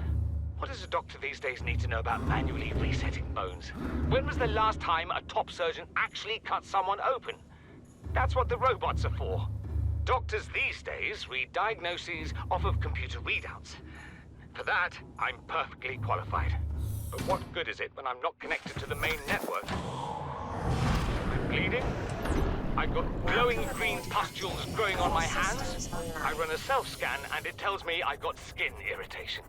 What does a doctor these days need to know about manually resetting bones? When was the last time a top surgeon actually cut someone open? That's what the robots are for. Doctors these days read diagnoses off of computer readouts. For that, I'm perfectly qualified. But what good is it when I'm not connected to the main network? I'm bleeding. I've got glowing green pustules growing on my hands. I run a self-scan and it tells me I've got skin irritation.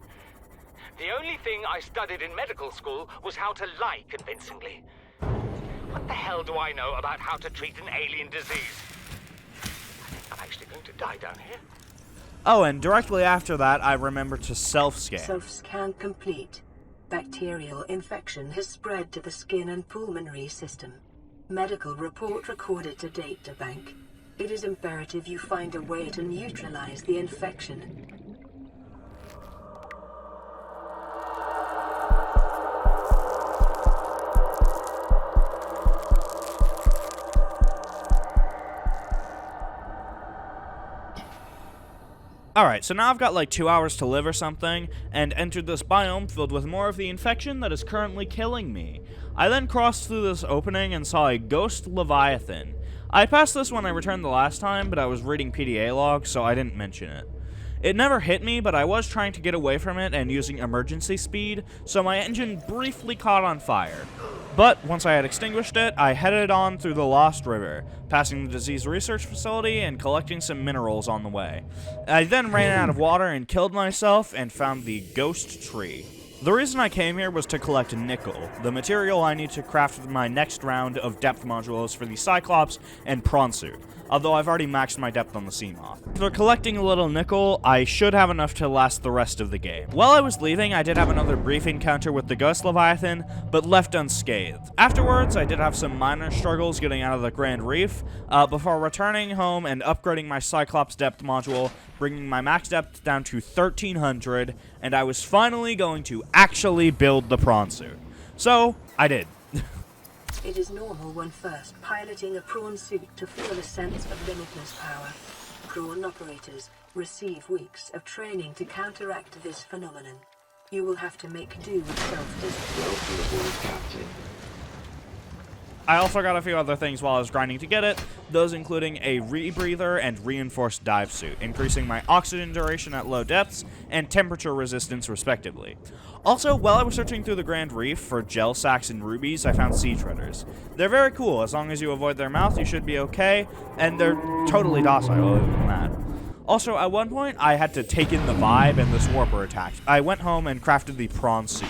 The only thing I studied in medical school was how to lie convincingly. What the hell do I know about how to treat an alien disease? I'm actually going to die down here. Oh, and directly after that, I remembered to self-scan. Self-scan complete. Bacterial infection has spread to the skin and pulmonary system. Medical report recorded to databank. It is imperative you find a way to neutralize the infection. Alright, so now I've got like 2 hours to live or something, and entered this biome filled with more of the infection that is currently killing me. I then crossed through this opening and saw a ghost Leviathan. I passed this when I returned the last time, but I was reading PDA logs, so I didn't mention it. It never hit me, but I was trying to get away from it and using emergency speed, so my engine briefly caught on fire. But once I had extinguished it, I headed on through the Lost River, passing the disease research facility and collecting some minerals on the way. I then ran out of water and killed myself and found the ghost tree. The reason I came here was to collect nickel, the material I need to craft my next round of depth modules for the Cyclops and Prawn suit, although I've already maxed my depth on the Seamoth. For collecting a little nickel, I should have enough to last the rest of the game. While I was leaving, I did have another brief encounter with the Ghost Leviathan, but left unscathed. Afterwards, I did have some minor struggles getting out of the Grand Reef, before returning home and upgrading my Cyclops depth module, bringing my max depth down to 1300, and I was finally going to actually build the prawn suit. So, I did. It is normal when first piloting a prawn suit to feel a sense of limitless power. Prawn operators receive weeks of training to counteract this phenomenon. You will have to make do with self-discipline. I also got a few other things while I was grinding to get it, those including a rebreather and reinforced dive suit, increasing my oxygen duration at low depths and temperature resistance respectively. Also, while I was searching through the Grand Reef for gel sacks and rubies, I found sea treaders. They're very cool. As long as you avoid their mouth, you should be okay, and they're totally docile other than that. Also, at one point, I had to take in the vibe and this warper attacked. I went home and crafted the prawn suit.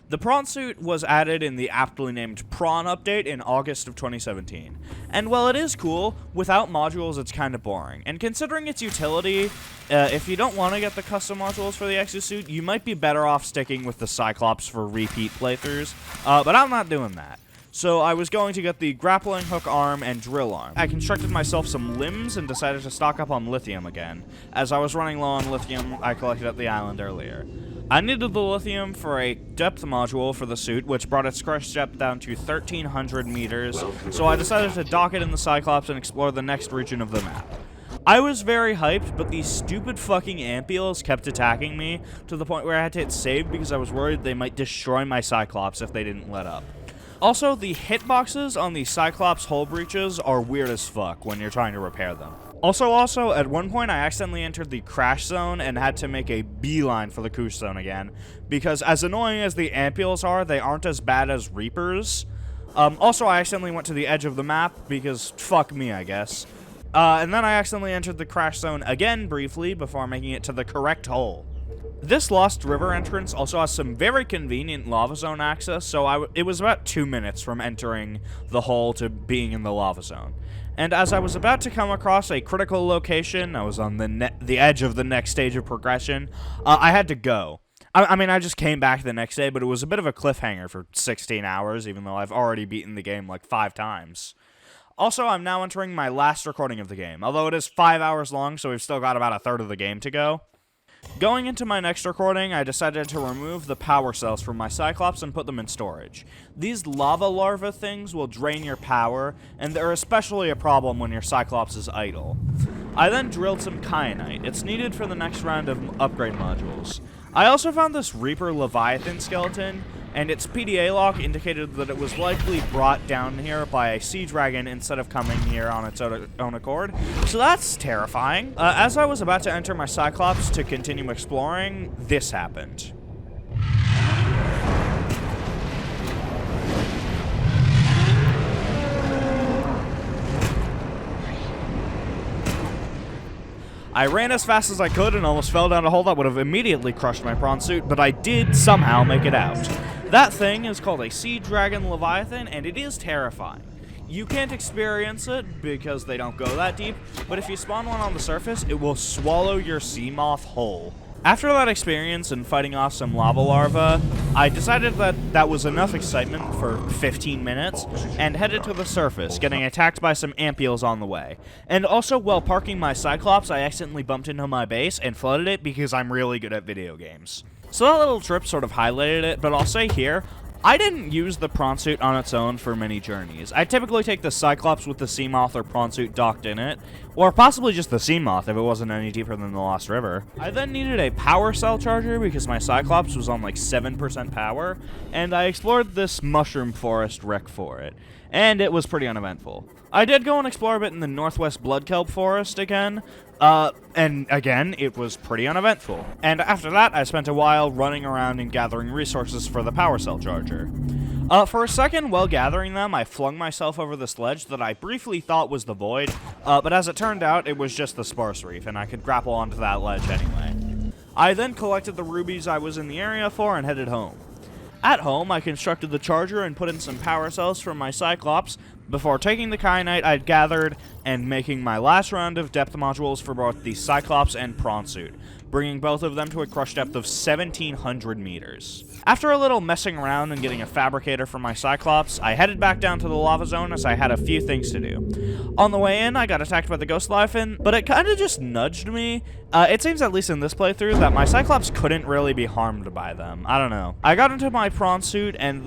The prawn suit was added in the aptly named Prawn update in August of 2017. And while it is cool, without modules it's kind of boring. And considering its utility, if you don't want to get the custom modules for the exosuit, you might be better off sticking with the Cyclops for repeat playthroughs, but I'm not doing that. So I was going to get the grappling hook arm and drill arm. I constructed myself some limbs and decided to stock up on lithium again, as I was running low on lithium I collected at the island earlier. I needed the lithium for a depth module for the suit, which brought its crush depth down to 1300 meters, so I decided to dock it in the Cyclops and explore the next region of the map. I was very hyped, but these stupid fucking ampules kept attacking me, to the point where I had to hit save because I was worried they might destroy my Cyclops if they didn't let up. Also, the hitboxes on the Cyclops hull breaches are weird as fuck when you're trying to repair them. Also, at one point I accidentally entered the crash zone and had to make a beeline for the Koosh zone again, because as annoying as the ampules are, they aren't as bad as Reapers. Also, I accidentally went to the edge of the map, because fuck me, I guess. And then I accidentally entered the crash zone again briefly before making it to the correct hole. This Lost River entrance also has some very convenient lava zone access, so it was about 2 minutes from entering the hole to being in the lava zone. And as I was about to come across a critical location, I was on the edge of the next stage of progression, I had to go. I mean, I just came back the next day, but it was a bit of a cliffhanger for 16 hours, even though I've already beaten the game like 5 times. Also, I'm now entering my last recording of the game, although it is 5 hours long, so we've still got about a third of the game to go. Going into my next recording, I decided to remove the power cells from my Cyclops and put them in storage. These lava larva things will drain your power, and they're especially a problem when your Cyclops is idle. I then drilled some kyanite. It's needed for the next round of upgrade modules. I also found this Reaper Leviathan skeleton, and its PDA log indicated that it was likely brought down here by a sea dragon instead of coming here on its own accord. So that's terrifying. As I was about to enter my Cyclops to continue exploring, this happened. I ran as fast as I could and almost fell down a hole that would have immediately crushed my prawn suit, but I did somehow make it out. That thing is called a Sea Dragon Leviathan, and it is terrifying. You can't experience it because they don't go that deep, but if you spawn one on the surface, it will swallow your sea moth whole. After that experience and fighting off some lava larvae, I decided that that was enough excitement for 15 minutes and headed to the surface, getting attacked by some ampules on the way. And also, while parking my Cyclops, I accidentally bumped into my base and flooded it because I'm really good at video games. So that little trip sort of highlighted it, but I'll say here, I didn't use the prawn suit on its own for many journeys. I typically take the Cyclops with the sea moth or prawn suit docked in it, or possibly just the sea moth if it wasn't any deeper than the Lost River. I then needed a power cell charger because my Cyclops was on like 7% power, and I explored this mushroom forest wreck for it, and it was pretty uneventful. I did go and explore a bit in the northwest bloodkelp forest again, and again, it was pretty uneventful. And after that, I spent a while running around and gathering resources for the power cell charger. For a second, while gathering them, I flung myself over this ledge that I briefly thought was the void, but as it turned out, it was just the sparse reef, and I could grapple onto that ledge anyway. I then collected the rubies I was in the area for and headed home. At home, I constructed the charger and put in some power cells from my Cyclops before taking the kyanite I'd gathered and making my last round of depth modules for both the Cyclops and prawn suit, bringing both of them to a crush depth of 1,700 meters. After a little messing around and getting a fabricator for my Cyclops, I headed back down to the lava zone as I had a few things to do. On the way in, I got attacked by the Ghost Leviathan, but it kinda just nudged me. It seems, at least in this playthrough, that my Cyclops couldn't really be harmed by them. I don't know. I got into my prawn suit, and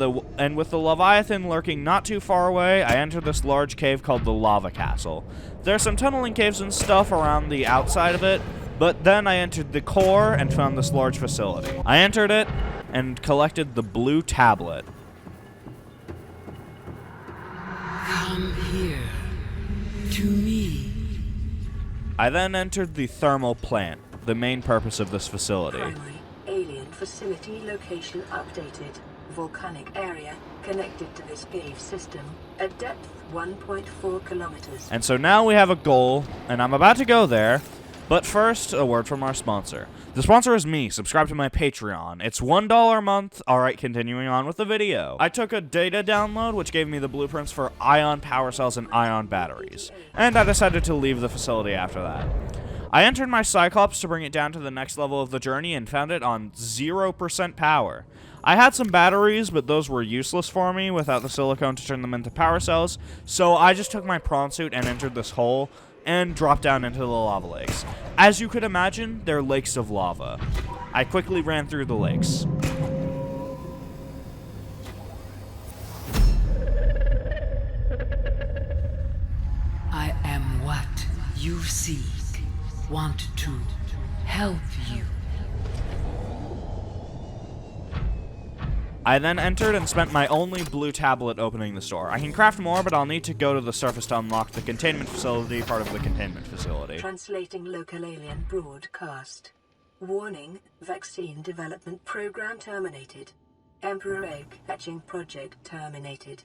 with the Leviathan lurking not too far away, I entered this large cave called the Lava Castle. There's some tunneling caves and stuff around the outside of it, but then I entered the core and found this large facility. I entered it and collected the blue tablet. Come here, to me. I then entered the thermal plant, the main purpose of this facility. Primary alien facility location updated. Volcanic area connected to this cave system at depth 1.4 kilometers. And so now we have a goal, and I'm about to go there. But first, a word from our sponsor. The sponsor is me. Subscribe to my Patreon. It's $1 a month. Alright, continuing on with the video. I took a data download, which gave me the blueprints for ion power cells and ion batteries. And I decided to leave the facility after that. I entered my Cyclops to bring it down to the next level of the journey and found it on 0% power. I had some batteries, but those were useless for me without the silicone to turn them into power cells, so I just took my prawn suit and entered this hole and dropped down into the lava lakes. As you could imagine, they're lakes of lava. I quickly ran through the lakes. I am what you seek. Want to help you. I then entered and spent my only blue tablet opening the store. I can craft more, but I'll need to go to the surface to unlock the containment facility, part of the containment facility. Translating local alien broadcast. Warning, vaccine development program terminated. Emperor egg hatching project terminated.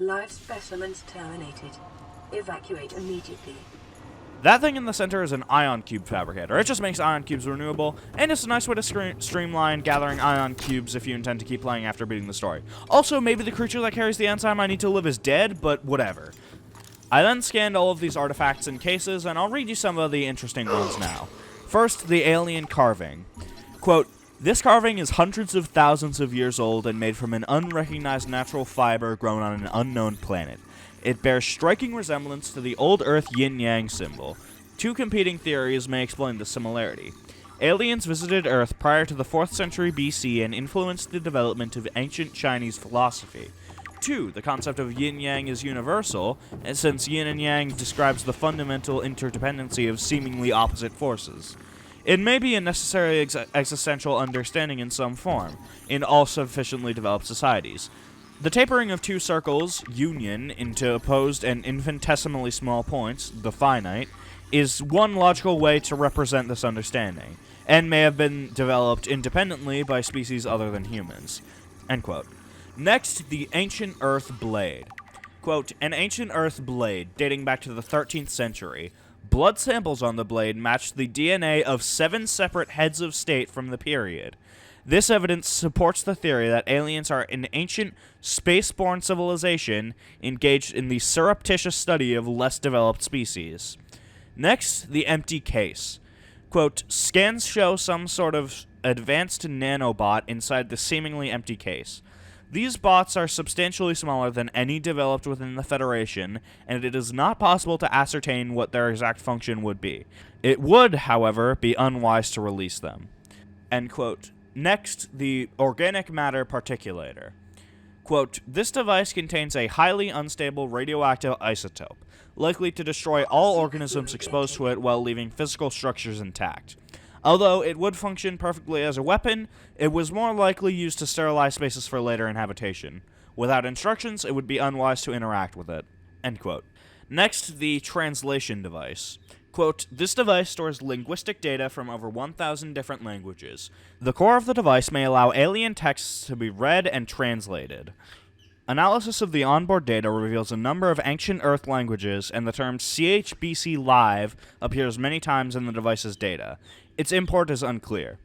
Live specimens terminated. Evacuate immediately. That thing in the center is an ion cube fabricator. It just makes ion cubes renewable, and it's a nice way to streamline gathering ion cubes if you intend to keep playing after beating the story. Also, maybe the creature that carries the enzyme I need to live is dead, but whatever. I then scanned all of these artifacts and cases, and I'll read you some of the interesting ones now. First, the alien carving. Quote, "This carving is hundreds of thousands of years old and made from an unrecognized natural fiber grown on an unknown planet. It bears striking resemblance to the old Earth yin-yang symbol. Two competing theories may explain the similarity. Aliens visited Earth prior to the 4th century BC and influenced the development of ancient Chinese philosophy. 2. The concept of yin-yang is universal, and since yin and yang describes the fundamental interdependency of seemingly opposite forces. It may be a necessary existential understanding in some form, in all sufficiently developed societies. The tapering of two circles, union, into opposed and infinitesimally small points, the finite, is one logical way to represent this understanding, and may have been developed independently by species other than humans." End quote. Next, the ancient Earth blade. Quote, "An ancient Earth blade dating back to the 13th century. Blood samples on the blade matched the DNA of 7 separate heads of state from the period. This evidence supports the theory that aliens are an ancient, space-borne civilization engaged in the surreptitious study of less developed species." Next, the empty case. Quote, "Scans show some sort of advanced nanobot inside the seemingly empty case. These bots are substantially smaller than any developed within the Federation, and it is not possible to ascertain what their exact function would be. It would, however, be unwise to release them." End quote. Next, the organic matter particulator. Quote, "This device contains a highly unstable radioactive isotope, likely to destroy all organisms exposed to it while leaving physical structures intact. Although it would function perfectly as a weapon, it was more likely used to sterilize spaces for later inhabitation. Without instructions, it would be unwise to interact with it." End quote. Next, the translation device. Quote, "This device stores linguistic data from over 1,000 different languages. The core of the device may allow alien texts to be read and translated. Analysis of the onboard data reveals a number of ancient Earth languages, and the term CHBC Live appears many times in the device's data. Its import is unclear.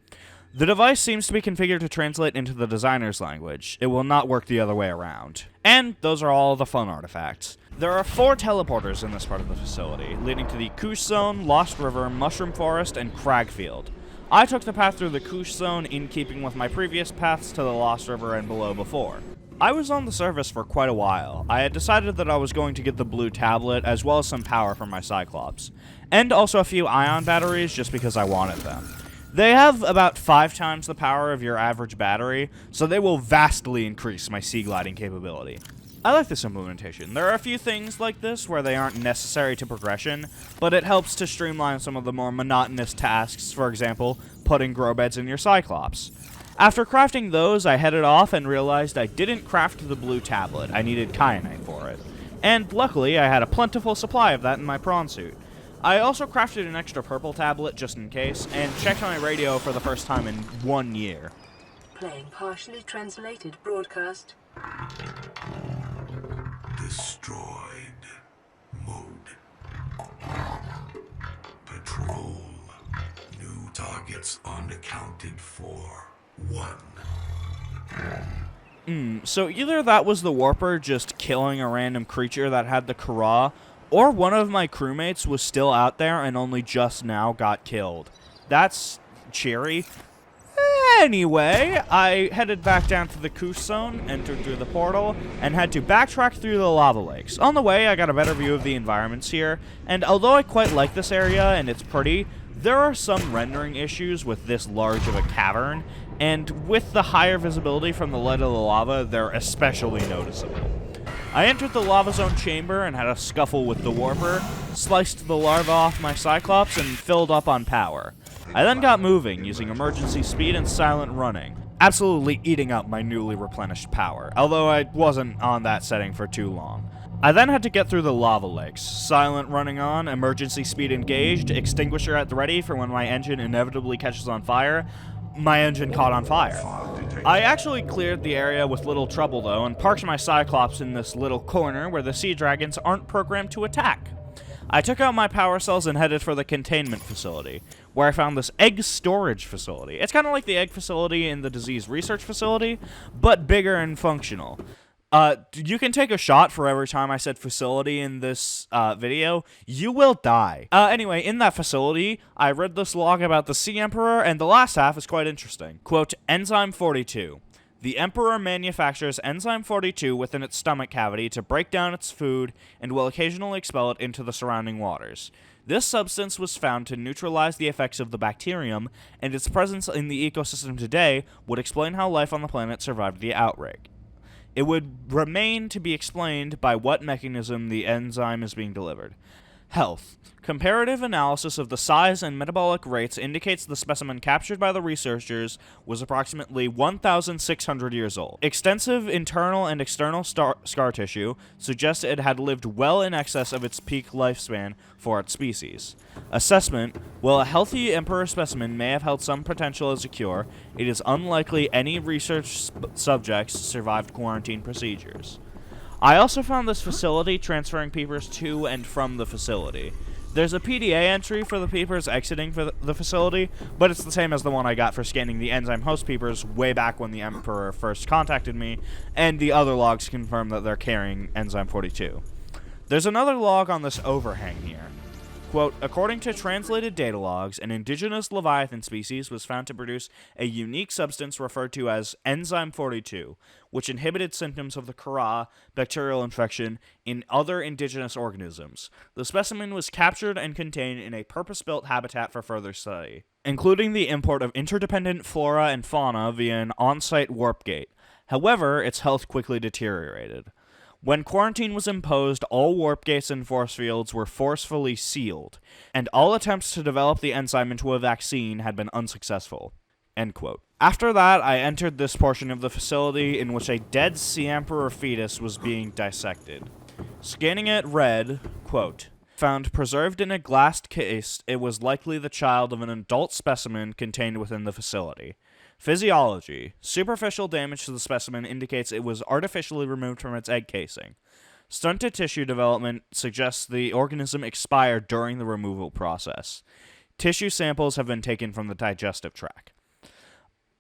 The device seems to be configured to translate into the designer's language. It will not work the other way around." And those are all the fun artifacts. There are 4 teleporters in this part of the facility, leading to the Koosh Zone, Lost River, Mushroom Forest, and Cragfield. I took the path through the Koosh Zone in keeping with my previous paths to the Lost River and below before. I was on the surface for quite a while. I had decided that I was going to get the blue tablet, as well as some power from my Cyclops. And also a few ion batteries, just because I wanted them. They have about 5 times the power of your average battery, so they will vastly increase my sea gliding capability. I like this implementation. There are a few things like this where they aren't necessary to progression, but it helps to streamline some of the more monotonous tasks, for example, putting grow beds in your Cyclops. After crafting those, I headed off and realized I didn't craft the blue tablet. I needed kyanite for it. And luckily, I had a plentiful supply of that in my prawn suit. I also crafted an extra purple tablet just in case, and checked my radio for the first time in 1 year. Playing partially translated broadcast. Destroyed. Mode. Patrol. New targets unaccounted for. 1. So either that was the Warper just killing a random creature that had the Kara, or one of my crewmates was still out there and only just now got killed. That's cheery. Anyway, I headed back down to the Koosh Zone, entered through the portal, and had to backtrack through the lava lakes. On the way, I got a better view of the environments here, and although I quite like this area and it's pretty, there are some rendering issues with this large of a cavern, and with the higher visibility from the light of the lava, they're especially noticeable. I entered the lava zone chamber and had a scuffle with the Warper, sliced the larva off my Cyclops, and filled up on power. I then got moving, using emergency speed and silent running, absolutely eating up my newly replenished power, although I wasn't on that setting for too long. I then had to get through the lava lakes, silent running on, emergency speed engaged, extinguisher at the ready for when my engine inevitably catches on fire. My engine caught on fire. I actually cleared the area with little trouble though, and parked my Cyclops in this little corner where the sea dragons aren't programmed to attack. I took out my power cells and headed for the containment facility, where I found this egg storage facility. It's kind of like the egg facility in the disease research facility, but bigger and functional. You can take a shot for every time I said facility in this video. You will die. Anyway, in that facility, I read this log about the Sea Emperor, and the last half is quite interesting. Quote, Enzyme 42. The Emperor manufactures Enzyme 42 within its stomach cavity to break down its food and will occasionally expel it into the surrounding waters. This substance was found to neutralize the effects of the bacterium, and its presence in the ecosystem today would explain how life on the planet survived the outbreak. It would remain to be explained by what mechanism the enzyme is being delivered. Health. Comparative analysis of the size and metabolic rates indicates the specimen captured by the researchers was approximately 1,600 years old. Extensive internal and external scar tissue suggests it had lived well in excess of its peak lifespan for its species. Assessment. While a healthy emperor specimen may have held some potential as a cure, it is unlikely any research subjects survived quarantine procedures. I also found this facility transferring peepers to and from the facility. There's a PDA entry for the peepers exiting for the facility, but it's the same as the one I got for scanning the enzyme host peepers way back when the Emperor first contacted me, and the other logs confirm that they're carrying enzyme 42. There's another log on this overhang here. Quote, according to translated data logs, an indigenous Leviathan species was found to produce a unique substance referred to as enzyme 42, which inhibited symptoms of the Kara bacterial infection in other indigenous organisms. The specimen was captured and contained in a purpose-built habitat for further study, including the import of interdependent flora and fauna via an on-site warp gate. However, its health quickly deteriorated. When quarantine was imposed, all warp gates and force fields were forcefully sealed, and all attempts to develop the enzyme into a vaccine had been unsuccessful. End quote. After that, I entered this portion of the facility in which a dead Sea Emperor fetus was being dissected. Scanning it read, quote, found preserved in a glass case, it was likely the child of an adult specimen contained within the facility. Physiology. Superficial damage to the specimen indicates it was artificially removed from its egg casing. Stunted tissue development suggests the organism expired during the removal process. Tissue samples have been taken from the digestive tract.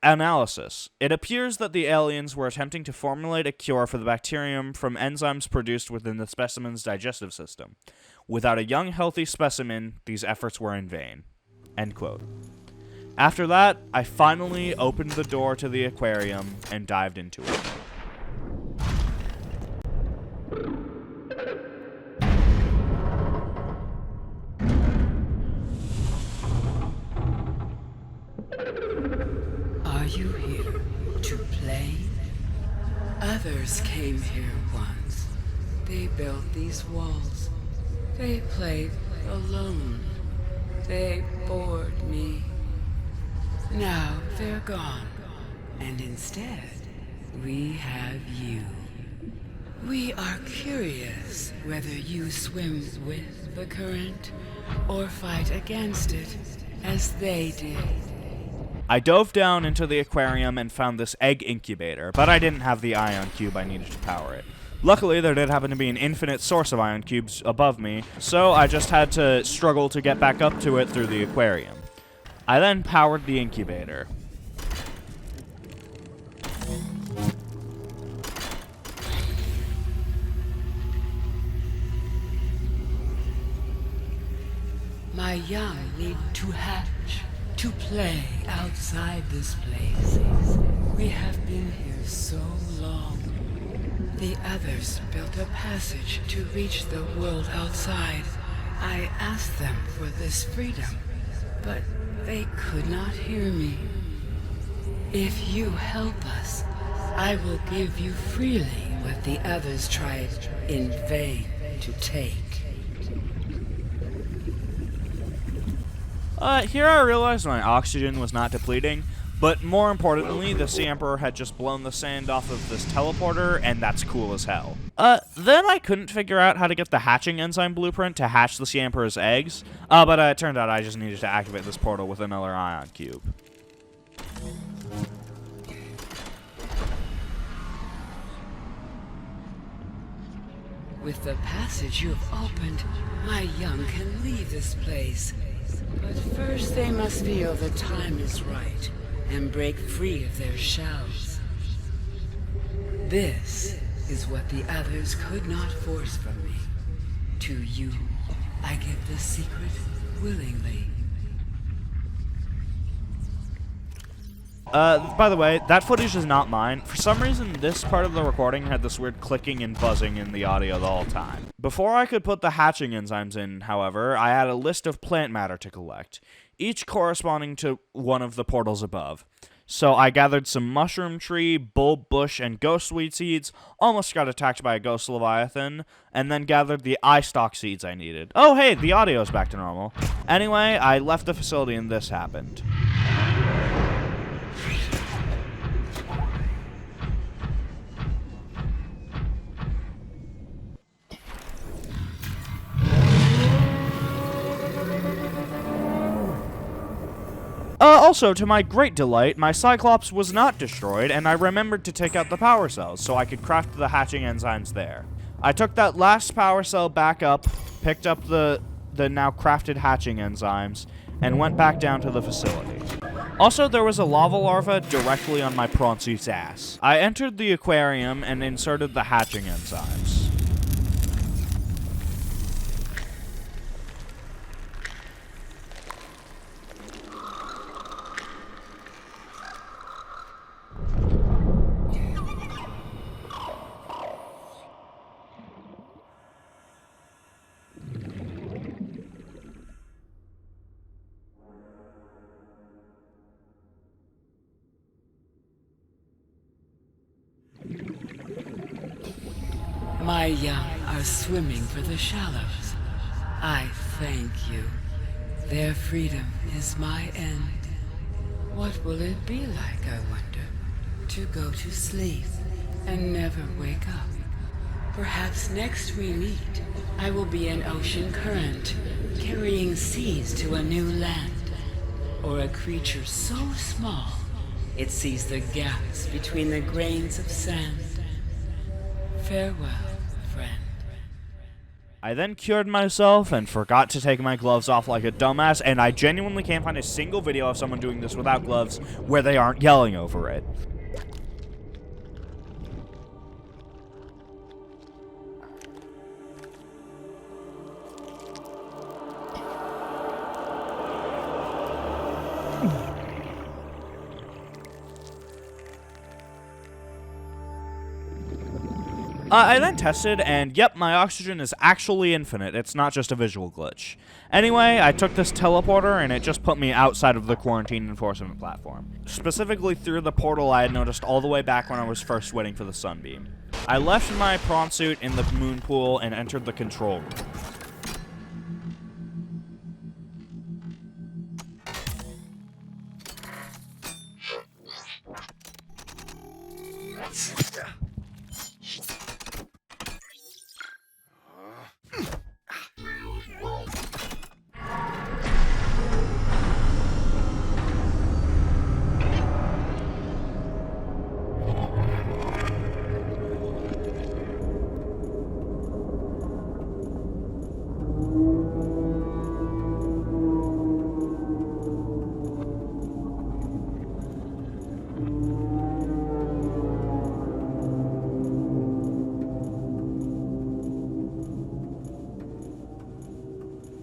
Analysis. It appears that the aliens were attempting to formulate a cure for the bacterium from enzymes produced within the specimen's digestive system. Without a young, healthy specimen, these efforts were in vain. End quote. After that, I finally opened the door to the aquarium and dived into it. Are you here to play? Others came here once. They built these walls. They played alone. They bored me. Now they're gone, and instead, we have you. We are curious whether you swim with the current or fight against it, as they did. I dove down into the aquarium and found this egg incubator, but I didn't have the ion cube I needed to power it. Luckily, there did happen to be an infinite source of ion cubes above me, so I just had to struggle to get back up to it through the aquarium. I then powered the incubator. My young need to hatch, to play outside this place. We have been here so long. The others built a passage to reach the world outside. I asked them for this freedom, but they could not hear me. If you help us, I will give you freely what the others tried in vain to take. Here I realized my oxygen was not depleting, but more importantly, the Sea Emperor had just blown the sand off of this teleporter, and that's cool as hell. Then I couldn't figure out how to get the hatching enzyme blueprint to hatch the Sea Emperor's eggs, but it turned out I just needed to activate this portal with another ion cube. With the passage you have opened, my young can leave this place. But first they must feel the time is right and break free of their shells. This is what the others could not force from me. To you, I give the secret willingly. By the way, that footage is not mine. For some reason, this part of the recording had this weird clicking and buzzing in the audio the whole time. Before I could put the hatching enzymes in, however, I had a list of plant matter to collect, each corresponding to one of the portals above. So I gathered some mushroom tree, bulb bush, and ghostweed seeds, almost got attacked by a ghost leviathan, and then gathered the eye stalk seeds I needed. Oh hey, the audio's back to normal. Anyway, I left the facility and this happened. Also, to my great delight, my Cyclops was not destroyed, and I remembered to take out the power cells, so I could craft the hatching enzymes there. I took that last power cell back up, picked up the now crafted hatching enzymes, and went back down to the facility. Also, there was a lava larva directly on my prawn suit's ass. I entered the aquarium and inserted the hatching enzymes. My young are swimming for the shallows. I thank you. Their freedom is my end. What will it be like, I wonder, to go to sleep and never wake up? Perhaps next we meet, I will be an ocean current, carrying seas to a new land. Or a creature so small, it sees the gaps between the grains of sand. Farewell, friend. I then cured myself and forgot to take my gloves off like a dumbass, and I genuinely can't find a single video of someone doing this without gloves where they aren't yelling over it. I then tested, and yep, my oxygen is actually infinite. It's not just a visual glitch. Anyway, I took this teleporter, and it just put me outside of the quarantine enforcement platform. Specifically through the portal I had noticed all the way back when I was first waiting for the sunbeam. I left my prawn suit in the moon pool and entered the control room.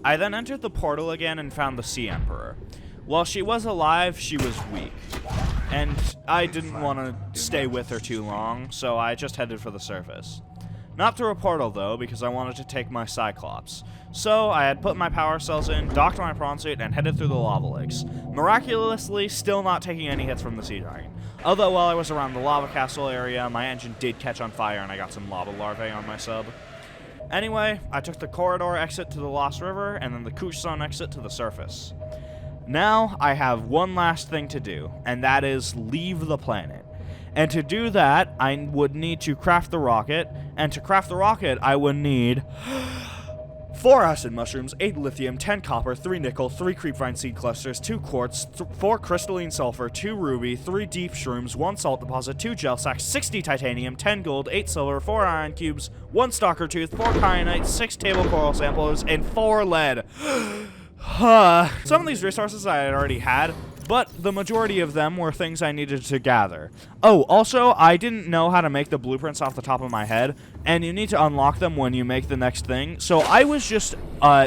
I then entered the portal again and found the Sea Emperor. While she was alive, she was weak, and I didn't want to stay with her too long, so I just headed for the surface. Not through a portal though, because I wanted to take my Cyclops. So I had put my power cells in, docked my prawn suit, and headed through the lava lakes. Miraculously, still not taking any hits from the Sea Dragon. Although while I was around the lava castle area, my engine did catch on fire and I got some lava larvae on my sub. Anyway, I took the corridor exit to the Lost River, and then the Couche Zone exit to the surface. Now, I have one last thing to do, and that is leave the planet. And to do that, I would need to craft the rocket, and to craft the rocket, I would need 4 acid mushrooms, 8 lithium, 10 copper, 3 nickel, 3 creepvine seed clusters, 2 quartz, 4 crystalline sulfur, 2 ruby, 3 deep shrooms, 1 salt deposit, 2 gel sacks, 60 titanium, 10 gold, 8 silver, 4 iron cubes, 1 stalker tooth, 4 kyanite, 6 table coral samplers, and 4 lead. Some of these resources I had already had, but the majority of them were things I needed to gather. Oh, also, I didn't know how to make the blueprints off the top of my head, and you need to unlock them when you make the next thing, so I was just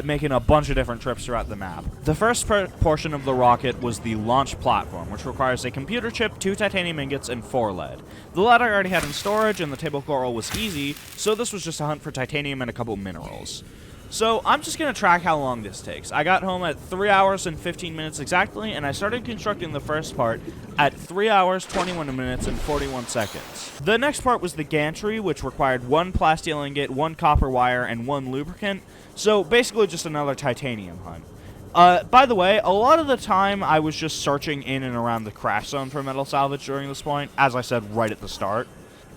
making a bunch of different trips throughout the map. The first portion of the rocket was the launch platform, which requires a computer chip, 2 titanium ingots, and 4 lead. The lead I already had in storage, and the table coral was easy, so this was just a hunt for titanium and a couple minerals. So I'm just going to track how long this takes. I got home at 3 hours and 15 minutes exactly, and I started constructing the first part at 3 hours, 21 minutes, and 41 seconds. The next part was the gantry, which required 1 plasteel ingot, 1 copper wire, and 1 lubricant, so basically just another titanium hunt. By the way, a lot of the time I was just searching in and around the crash zone for metal salvage during this point, as I said right at the start.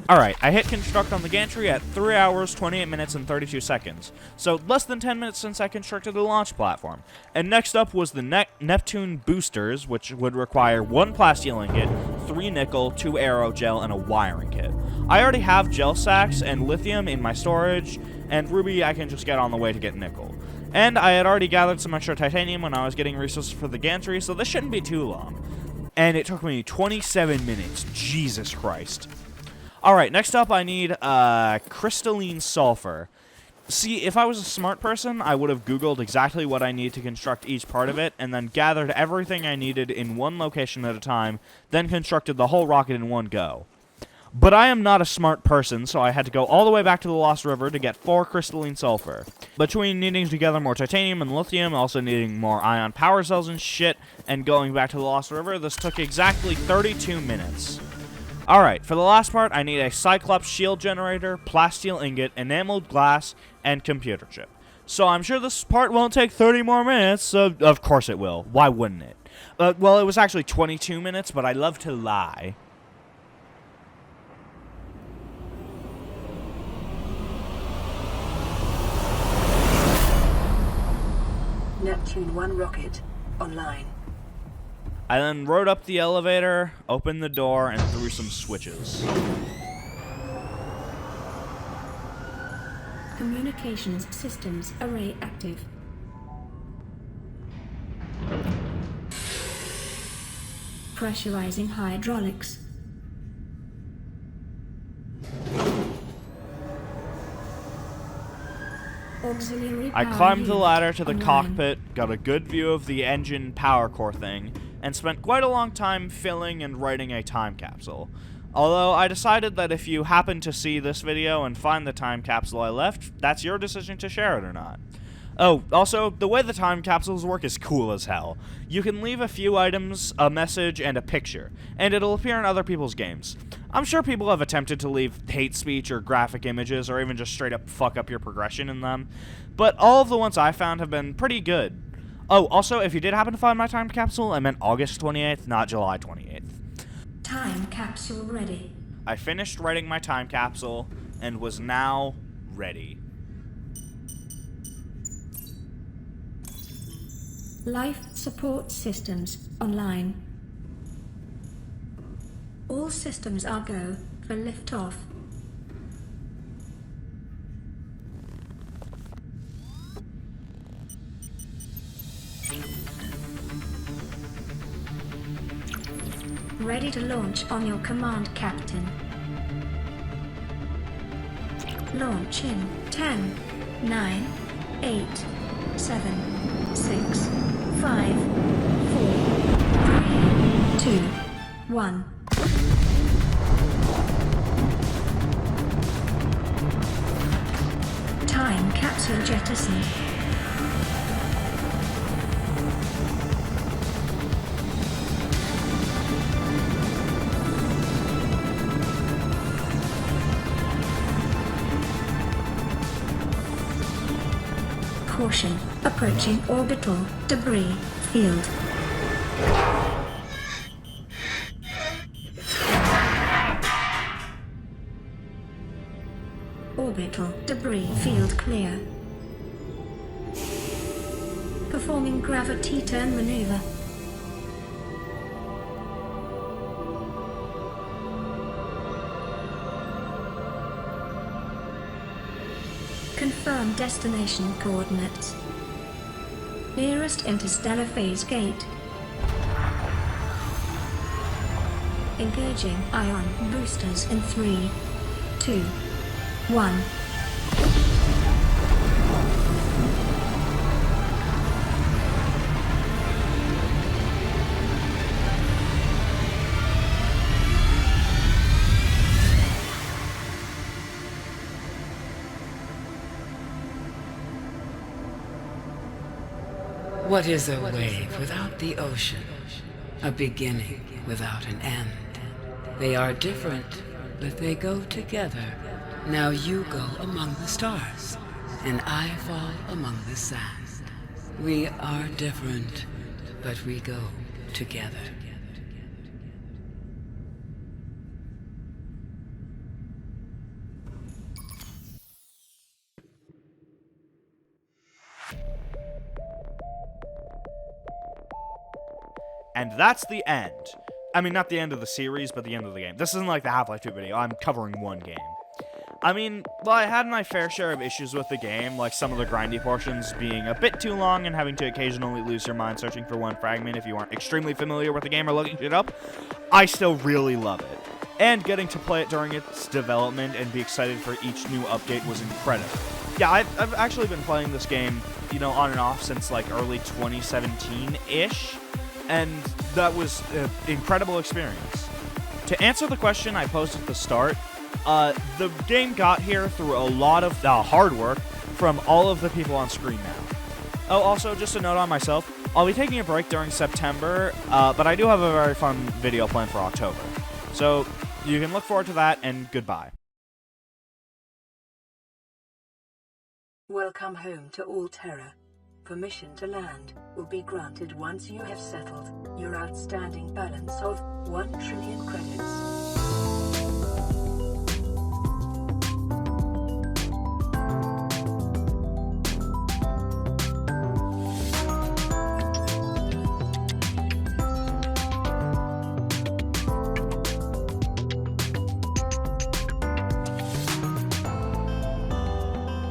Alright, I hit construct on the gantry at 3 hours, 28 minutes, and 32 seconds. So less than 10 minutes since I constructed the launch platform. And next up was the Neptune boosters, which would require 1 plasteel ingot, 3 nickel, 2 aerogel, and a wiring kit. I already have gel sacks and lithium in my storage, and ruby I can just get on the way to get nickel. And I had already gathered some extra titanium when I was getting resources for the gantry, so this shouldn't be too long. And it took me 27 minutes. Jesus Christ. Alright, next up I need crystalline sulfur. See, if I was a smart person, I would have Googled exactly what I need to construct each part of it, and then gathered everything I needed in one location at a time, then constructed the whole rocket in one go. But I am not a smart person, so I had to go all the way back to the Lost River to get 4 crystalline sulfur. Between needing to gather more titanium and lithium, also needing more ion power cells and shit, and going back to the Lost River, this took exactly 32 minutes. Alright, for the last part, I need a Cyclops shield generator, plasteel ingot, enameled glass, and computer chip. So I'm sure this part won't take 30 more minutes, so of course it will. Why wouldn't it? Well, it was actually 22 minutes, but I love to lie. Neptune 1 rocket online. I then rode up the elevator, opened the door, and threw some switches. Communications systems array active. Pressurizing hydraulics. Auxiliary I power climbed the unit ladder to the online. cockpit, got a good view of the engine power core thing, and spent quite a long time filling and writing a time capsule. Although I decided that if you happen to see this video and find the time capsule I left, that's your decision to share it or not. Oh, also, the way the time capsules work is cool as hell. You can leave a few items, a message, and a picture, and it'll appear in other people's games. I'm sure people have attempted to leave hate speech or graphic images or even just straight up fuck up your progression in them, but all of the ones I found have been pretty good. Oh, also, if you did happen to find my time capsule, I meant August 28th, not July 28th. Time capsule ready. I finished writing my time capsule and was now ready. Life support systems online. All systems are go for liftoff. Ready to launch on your command, Captain. Launch in 10, 9, 8, 7, 6, 5, 4, 3, 2, 1. Time capsule jettisoned. Caution, approaching orbital debris field. Orbital debris field clear. Performing gravity turn maneuver. Confirm destination coordinates. Nearest interstellar phase gate. Engaging ion boosters in 3, 2, 1. What is a wave without the ocean? A beginning without an end. They are different, but they go together. Now you go among the stars, and I fall among the sand. We are different, but we go together. And that's the end. I mean, not the end of the series, but the end of the game. This isn't like the Half-Life 2 video. I'm covering one game. I mean, well, I had my fair share of issues with the game, like some of the grindy portions being a bit too long and having to occasionally lose your mind searching for one fragment if you aren't extremely familiar with the game or looking shit up. I still really love it. And getting to play it during its development and be excited for each new update was incredible. Yeah, I've actually been playing this game, you know, on and off since like early 2017-ish. And that was an incredible experience. To answer the question I posed at the start, the game got here through a lot of hard work from all of the people on screen now. Oh, also, just a note on myself, I'll be taking a break during September, but I do have a very fun video planned for October. So, you can look forward to that, and goodbye. Welcome home to all Terra. Permission to land will be granted once you have settled your outstanding balance of 1 trillion credits.